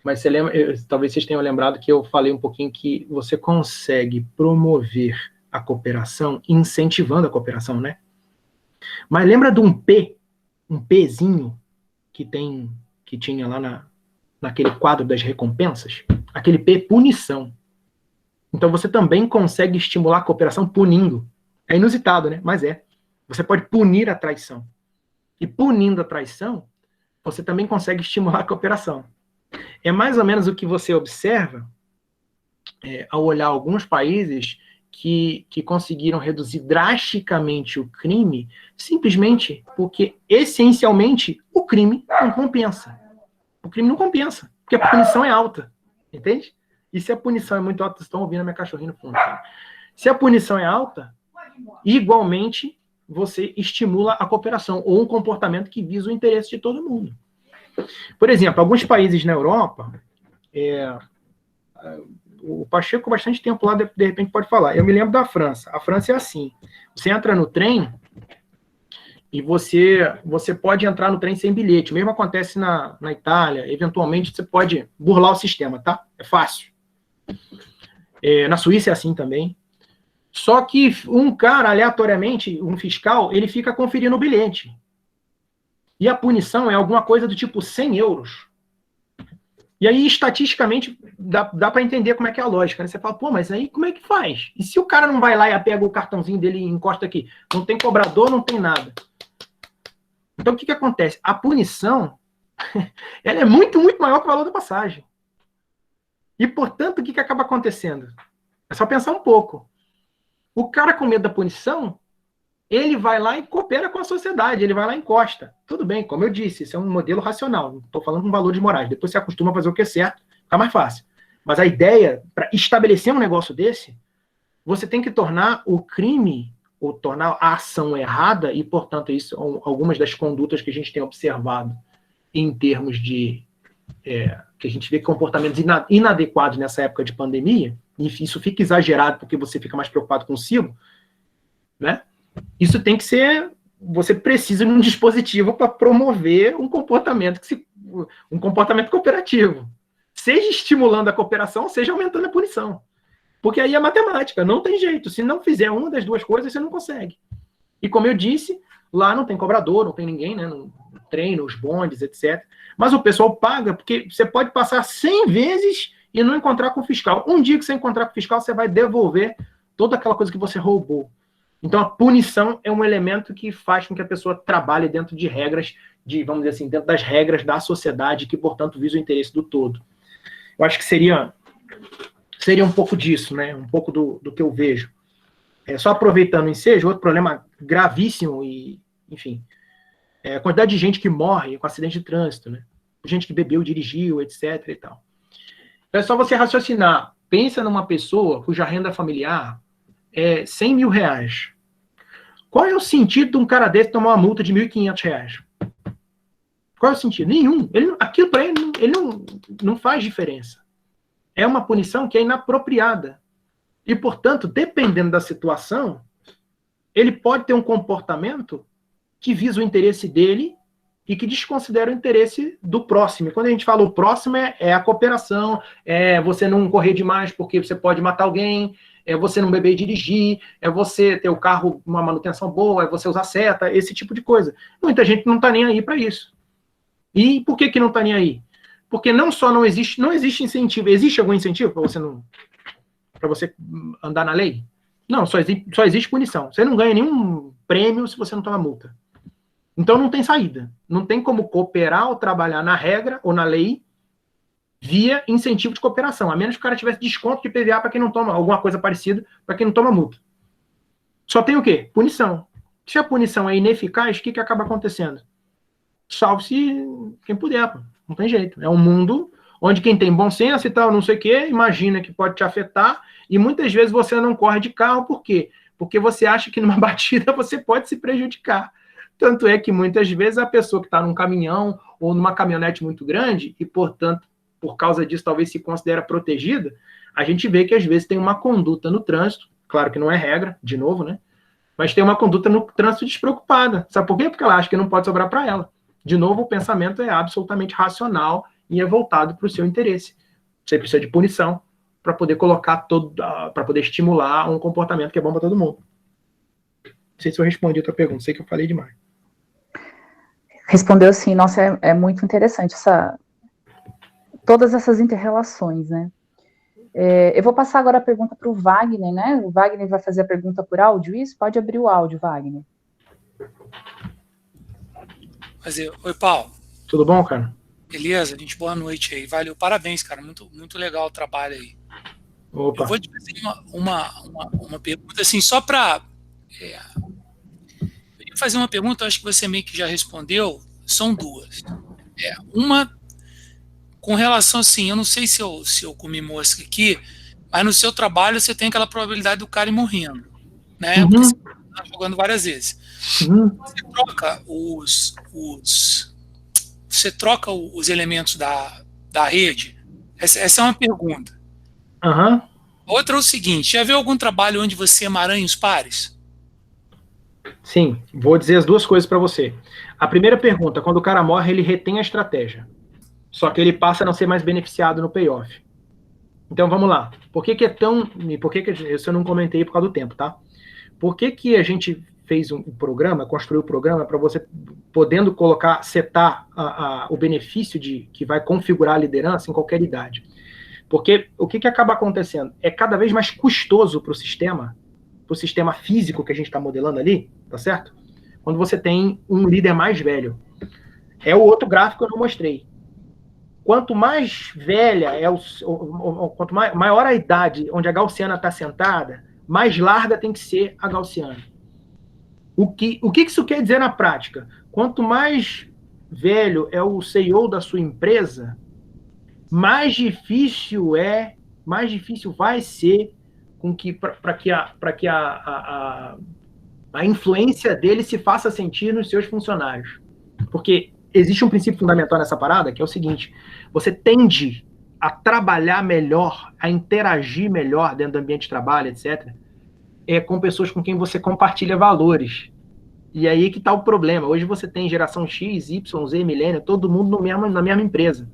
mas você lembra, talvez vocês tenham lembrado que eu falei um pouquinho que você consegue promover a cooperação, incentivando a cooperação, né? Mas lembra de um Pzinho que tinha lá naquele quadro das recompensas? Aquele P, punição. Então você também consegue estimular a cooperação punindo. É inusitado, né? Mas é. Você pode punir a traição. E punindo a traição, você também consegue estimular a cooperação. É mais ou menos o que você observa ao olhar alguns países que conseguiram reduzir drasticamente o crime, simplesmente porque, essencialmente, o crime não compensa. O crime não compensa, porque a punição é alta, entende? E se a punição é muito alta, vocês estão ouvindo a minha cachorrinha no fundo. Tá? Se a punição é alta, igualmente você estimula a cooperação, ou um comportamento que visa o interesse de todo mundo. Por exemplo, alguns países na Europa, o Pacheco, com bastante tempo lá, de repente pode falar. Eu me lembro da França. A França é assim. Você entra no trem e você pode entrar no trem sem bilhete. O mesmo acontece na Itália. Eventualmente, você pode burlar o sistema, tá? É fácil. Na Suíça é assim também. Só que um cara, aleatoriamente, um fiscal, ele fica conferindo o bilhete. E a punição é alguma coisa do tipo 100 euros. E aí, estatisticamente, dá para entender como é que é a lógica. Né? Você fala, pô, mas aí como é que faz? E se o cara não vai lá e pega o cartãozinho dele e encosta aqui? Não tem cobrador, não tem nada. Então, o que acontece? A punição, ela é muito, muito maior que o valor da passagem. E, portanto, o que acaba acontecendo? É só pensar um pouco. O cara com medo da punição, ele vai lá e coopera com a sociedade, ele vai lá e encosta. Tudo bem, como eu disse, isso é um modelo racional, não estou falando com valores morais. Depois você acostuma a fazer o que é certo, fica mais fácil. Mas a ideia, para estabelecer um negócio desse, você tem que tornar o crime, ou tornar a ação errada, e, portanto, isso são algumas das condutas que a gente tem observado em termos de... que a gente vê comportamentos inadequados nessa época de pandemia, e isso fica exagerado porque você fica mais preocupado consigo, né? Isso tem que ser... Você precisa de um dispositivo para promover um comportamento cooperativo. Seja estimulando a cooperação, seja aumentando a punição. Porque aí é matemática, não tem jeito. Se não fizer uma das duas coisas, você não consegue. E como eu disse, lá não tem cobrador, não tem ninguém, né? No treino, os bondes, etc. Mas o pessoal paga, porque você pode passar 100 vezes e não encontrar com o fiscal. Um dia que você encontrar com o fiscal, você vai devolver toda aquela coisa que você roubou. Então, a punição é um elemento que faz com que a pessoa trabalhe dentro de regras, vamos dizer assim, dentro das regras da sociedade, que, portanto, visa o interesse do todo. Eu acho que seria um pouco disso, né? Um pouco do que eu vejo. Só aproveitando o ensejo, outro problema gravíssimo, e, enfim, a quantidade de gente que morre com acidente de trânsito, né? Gente que bebeu, dirigiu, etc. e tal. Então, é só você raciocinar. Pensa numa pessoa cuja renda familiar é 100 mil reais. Qual é o sentido de um cara desse tomar uma multa de 1.500 reais? Qual é o sentido? Nenhum. Aquilo para ele não faz diferença. É uma punição que é inapropriada. E, portanto, dependendo da situação, ele pode ter um comportamento que visa o interesse dele e que desconsidera o interesse do próximo. Quando a gente fala o próximo, é a cooperação, é você não correr demais porque você pode matar alguém, é você não beber e dirigir, é você ter o carro uma manutenção boa, é você usar seta, esse tipo de coisa. Muita gente não está nem aí para isso. E por que não está nem aí? Porque não só não existe incentivo. Existe algum incentivo para você andar na lei? Não, só existe punição. Você não ganha nenhum prêmio se você não toma multa. Então não tem saída. Não tem como cooperar ou trabalhar na regra ou na lei via incentivo de cooperação, a menos que o cara tivesse desconto de PVA para quem não toma, alguma coisa parecida para quem não toma multa. Só tem o quê? Punição. Se a punição é ineficaz, o que acaba acontecendo? Salve-se quem puder, pô. Não tem jeito. É um mundo onde quem tem bom senso e tal, não sei o quê, imagina que pode te afetar, e muitas vezes você não corre de carro, por quê? Porque você acha que numa batida você pode se prejudicar. Tanto é que muitas vezes a pessoa que está num caminhão ou numa caminhonete muito grande, e portanto, por causa disso, talvez se considera protegida, a gente vê que às vezes tem uma conduta no trânsito, claro que não é regra, de novo, né? Mas tem uma conduta no trânsito despreocupada. Sabe por quê? Porque ela acha que não pode sobrar para ela. De novo, o pensamento é absolutamente racional e é voltado para o seu interesse. Você precisa de punição para poder para poder estimular um comportamento que é bom para todo mundo. Não sei se eu respondi a tua pergunta, sei que eu falei demais. Respondeu sim, nossa, é muito interessante todas essas inter-relações, né? Eu vou passar agora a pergunta para o Wagner, né? O Wagner vai fazer a pergunta por áudio, isso? Pode abrir o áudio, Wagner. Oi, Paulo. Tudo bom, cara? Beleza, gente, boa noite aí. Valeu, parabéns, cara. Muito, muito legal o trabalho aí. Opa. Eu vou te fazer uma pergunta, assim, só para... eu ia fazer uma pergunta, acho que você meio que já respondeu. São duas. Uma, com relação, assim, eu não sei se eu comi mosca aqui, mas no seu trabalho você tem aquela probabilidade do cara ir morrendo, né? Uhum. Porque você está jogando várias vezes. Uhum. Você troca você troca os elementos da rede? Essa é uma pergunta. Uhum. Outra é o seguinte, já viu algum trabalho onde você emaranha os pares? Sim, vou dizer as duas coisas para você. A primeira pergunta, quando o cara morre, ele retém a estratégia. Só que ele passa a não ser mais beneficiado no payoff. Então vamos lá. Por que é tão... Isso eu não comentei por causa do tempo, tá? Por que a gente fez um programa, construiu o programa para você podendo setar o benefício que vai configurar a liderança em qualquer idade? Porque o que acaba acontecendo? É cada vez mais custoso para o sistema físico que a gente está modelando ali, tá certo? Quando você tem um líder mais velho. É o outro gráfico que eu não mostrei. Quanto mais velha quanto maior a idade onde a gaussiana está sentada, mais larga tem que ser a gaussiana. O que isso quer dizer na prática? Quanto mais velho é o CEO da sua empresa, mais difícil vai ser para que a influência dele se faça sentir nos seus funcionários. Porque existe um princípio fundamental nessa parada, que é o seguinte: você tende a trabalhar melhor, a interagir melhor dentro do ambiente de trabalho, etc., com pessoas com quem você compartilha valores. E aí que está o problema. Hoje você tem geração X, Y, Z, milênio, todo mundo na mesma empresa.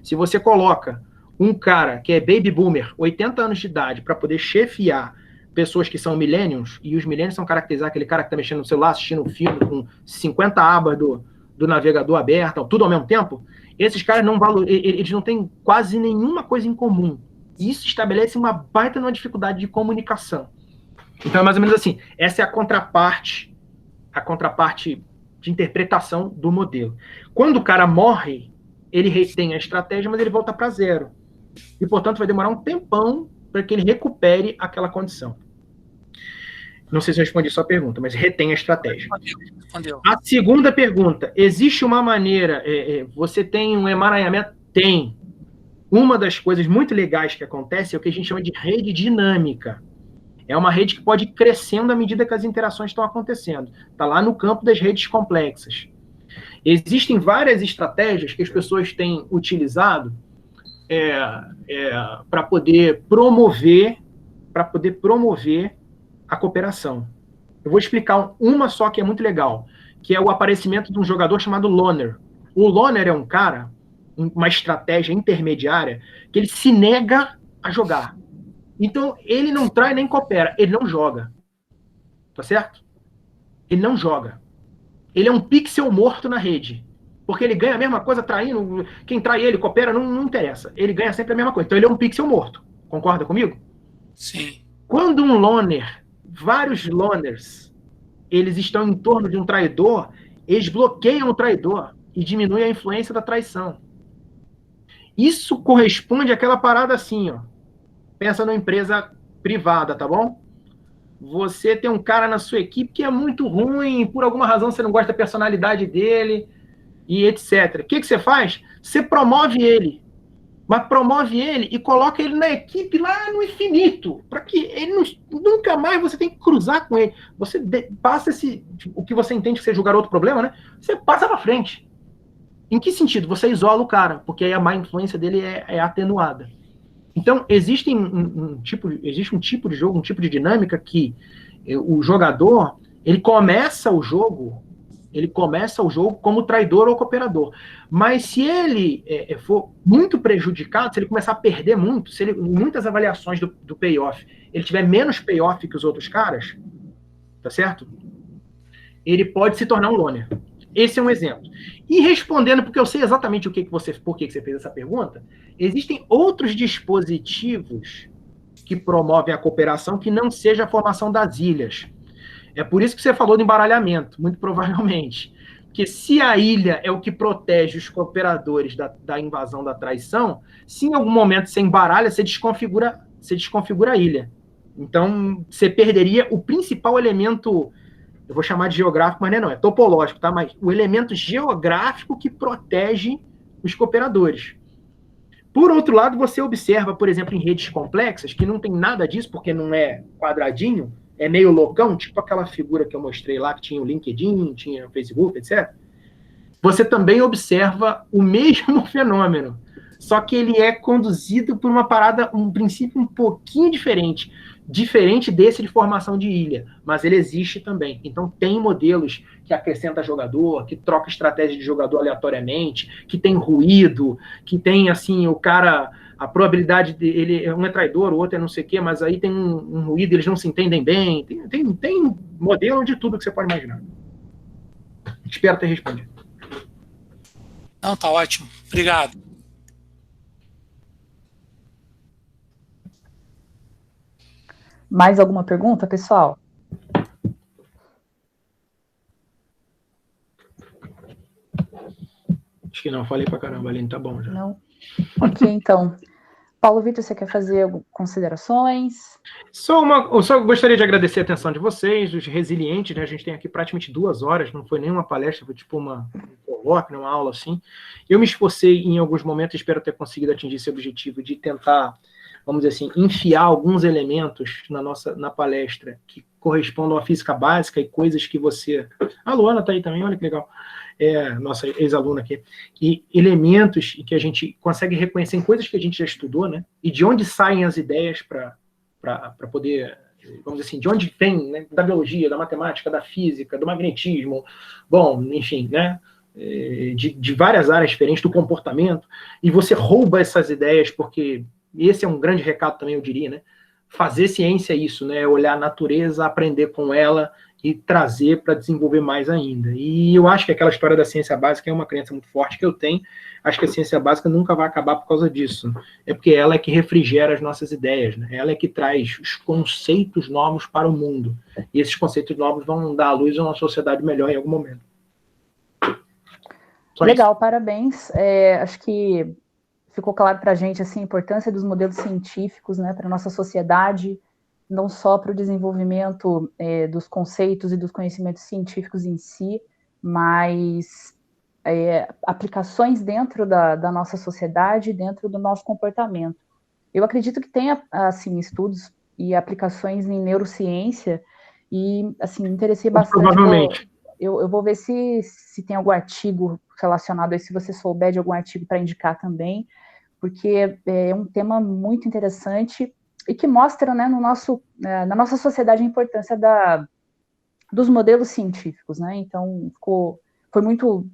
Se você coloca um cara que é baby boomer, 80 anos de idade, para poder chefiar pessoas que são millennials, e os millennials são caracterizados aquele cara que está mexendo no celular, assistindo um filme com 50 abas do navegador aberto, tudo ao mesmo tempo, esses caras eles não têm quase nenhuma coisa em comum. E isso estabelece uma baita numa dificuldade de comunicação. Então é mais ou menos assim, essa é a contraparte de interpretação do modelo. Quando o cara morre, ele retém a estratégia, mas ele volta para zero. E, portanto, vai demorar um tempão para que ele recupere aquela condição. Não sei se eu respondi sua pergunta, mas retém a estratégia. Respondeu. A segunda pergunta, existe uma maneira, você tem um emaranhamento? Tem. Uma das coisas muito legais que acontece é o que a gente chama de rede dinâmica. É uma rede que pode ir crescendo à medida que as interações estão acontecendo. Está lá no campo das redes complexas. Existem várias estratégias que as pessoas têm utilizado para poder promover a cooperação. Eu vou explicar uma só que é muito legal, que é o aparecimento de um jogador chamado loner. O loner é um cara, uma estratégia intermediária, que ele se nega a jogar. Então, ele não trai nem coopera, ele não joga. Tá certo? Ele não joga. Ele é um pixel morto na rede. Porque ele ganha a mesma coisa traindo. Quem trai ele, coopera, não interessa. Ele ganha sempre a mesma coisa. Então ele é um pixel morto. Concorda comigo? Sim. Quando um loner, vários loners, eles estão em torno de um traidor, eles bloqueiam o traidor e diminuem a influência da traição. Isso corresponde àquela parada assim, ó. Pensa numa empresa privada, tá bom? Você tem um cara na sua equipe que é muito ruim, por alguma razão você não gosta da personalidade dele, e etc. O que você faz? Você promove ele. Mas promove ele e coloca ele na equipe lá no infinito, para que ele nunca mais você tem que cruzar com ele. Você passa o que você entende que seja julgar outro problema, né? Você passa para frente. Em que sentido? Você isola o cara, porque aí a má influência dele é atenuada. Então, existe um tipo de jogo, um tipo de dinâmica que o jogador, ele começa o jogo Ele começa o jogo como traidor ou cooperador. Mas se ele for muito prejudicado, se ele começar a perder muito, se ele, em muitas avaliações do payoff, ele tiver menos payoff que os outros caras, tá certo? Ele pode se tornar um loner. Esse é um exemplo. E respondendo, porque eu sei exatamente por que você fez essa pergunta, existem outros dispositivos que promovem a cooperação que não seja a formação das ilhas. É por isso que você falou do embaralhamento, muito provavelmente. Porque se a ilha é o que protege os cooperadores da invasão, da traição, se em algum momento você embaralha, você desconfigura a ilha. Então, você perderia o principal elemento, eu vou chamar de geográfico, mas não é topológico, tá? Mas o elemento geográfico que protege os cooperadores. Por outro lado, você observa, por exemplo, em redes complexas, que não tem nada disso, porque não é quadradinho, é meio loucão, tipo aquela figura que eu mostrei lá, que tinha o LinkedIn, tinha o Facebook, etc. Você também observa o mesmo fenômeno, só que ele é conduzido por uma parada, um princípio um pouquinho diferente desse de formação de ilha, mas ele existe também. Então tem modelos que acrescenta jogador, que troca estratégia de jogador aleatoriamente, que tem ruído, que tem, assim, o cara... A probabilidade de ele, um é traidor, o outro é não sei o quê, mas aí tem um ruído, eles não se entendem bem. Tem modelo de tudo que você pode imaginar. Espero ter respondido. Não, tá ótimo. Obrigado. Mais alguma pergunta, pessoal? Acho que não, falei pra caramba, Aline, tá bom já. Não? Ok, então. Paulo Vitor, você quer fazer considerações? Eu só gostaria de agradecer a atenção de vocês, os resilientes, né? A gente tem aqui praticamente 2 horas, não foi nenhuma palestra, foi tipo um colóquio, uma aula assim. Eu me esforcei em alguns momentos, espero ter conseguido atingir esse objetivo de tentar, vamos dizer assim, enfiar alguns elementos na palestra que correspondam à física básica e coisas que você... A Luana tá aí também, olha que legal. Nossa ex-aluna aqui, e elementos que a gente consegue reconhecer em coisas que a gente já estudou, né? E de onde saem as ideias para poder, vamos dizer assim, de onde vem, né? Da biologia, da matemática, da física, do magnetismo, bom, enfim, né? De várias áreas diferentes, do comportamento, e você rouba essas ideias, porque esse é um grande recado também, eu diria, né? Fazer ciência é isso, né? Olhar a natureza, aprender com ela e trazer para desenvolver mais ainda. E eu acho que aquela história da ciência básica é uma crença muito forte que eu tenho. Acho que a ciência básica nunca vai acabar por causa disso. É porque ela é que refrigera as nossas ideias, né? Ela é que traz os conceitos novos para o mundo. E esses conceitos novos vão dar à luz a uma sociedade melhor em algum momento. Legal, isso. Parabéns. Acho que ficou claro para a gente assim, a importância dos modelos científicos, né, para a nossa sociedade, não só para o desenvolvimento dos conceitos e dos conhecimentos científicos em si, mas aplicações dentro da nossa sociedade, dentro do nosso comportamento. Eu acredito que tem, assim, estudos e aplicações em neurociência, e, assim, me interessei bastante. Provavelmente. Eu vou ver se tem algum artigo relacionado a isso, se você souber de algum artigo para indicar também, porque é um tema muito interessante e que mostra, né, na nossa sociedade a importância dos modelos científicos, né? Então, foi muito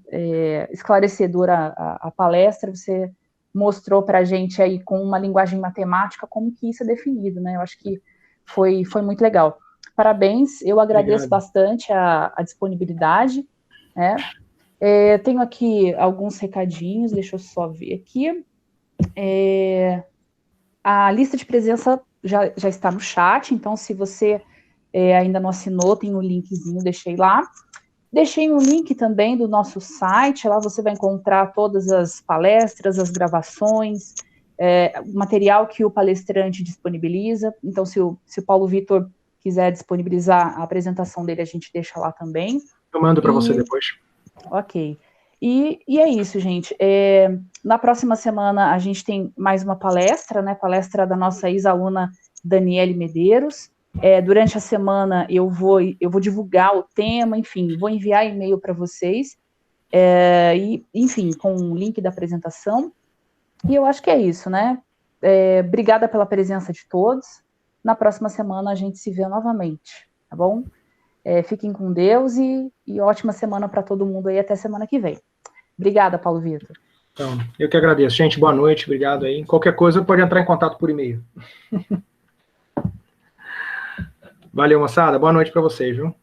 esclarecedora a palestra, você mostrou para a gente aí com uma linguagem matemática como que isso é definido, né? Eu acho que foi muito legal. Parabéns, eu agradeço bastante a disponibilidade, né? Tenho aqui alguns recadinhos, deixa eu só ver aqui. A lista de presença já está no chat, então se você ainda não assinou, tem um linkzinho, deixei lá. Deixei um link também do nosso site, lá você vai encontrar todas as palestras, as gravações, o material que o palestrante disponibiliza. Então, se o Paulo Vitor quiser disponibilizar a apresentação dele, a gente deixa lá também. Eu mando para você depois. Ok. E é isso, gente. Na próxima semana, a gente tem mais uma palestra, né? Palestra da nossa ex-aluna Daniele Medeiros. Durante a semana eu vou divulgar o tema, enfim, vou enviar e-mail para vocês, e, enfim, com o link da apresentação, e eu acho que é isso, né? Obrigada pela presença de todos. Na próxima semana a gente se vê novamente, tá bom? Fiquem com Deus e ótima semana para todo mundo aí, até semana que vem. Obrigada, Paulo Vitor. Então, eu que agradeço. Gente, boa noite, obrigado aí. Qualquer coisa pode entrar em contato por e-mail. Valeu, moçada. Boa noite para vocês, viu?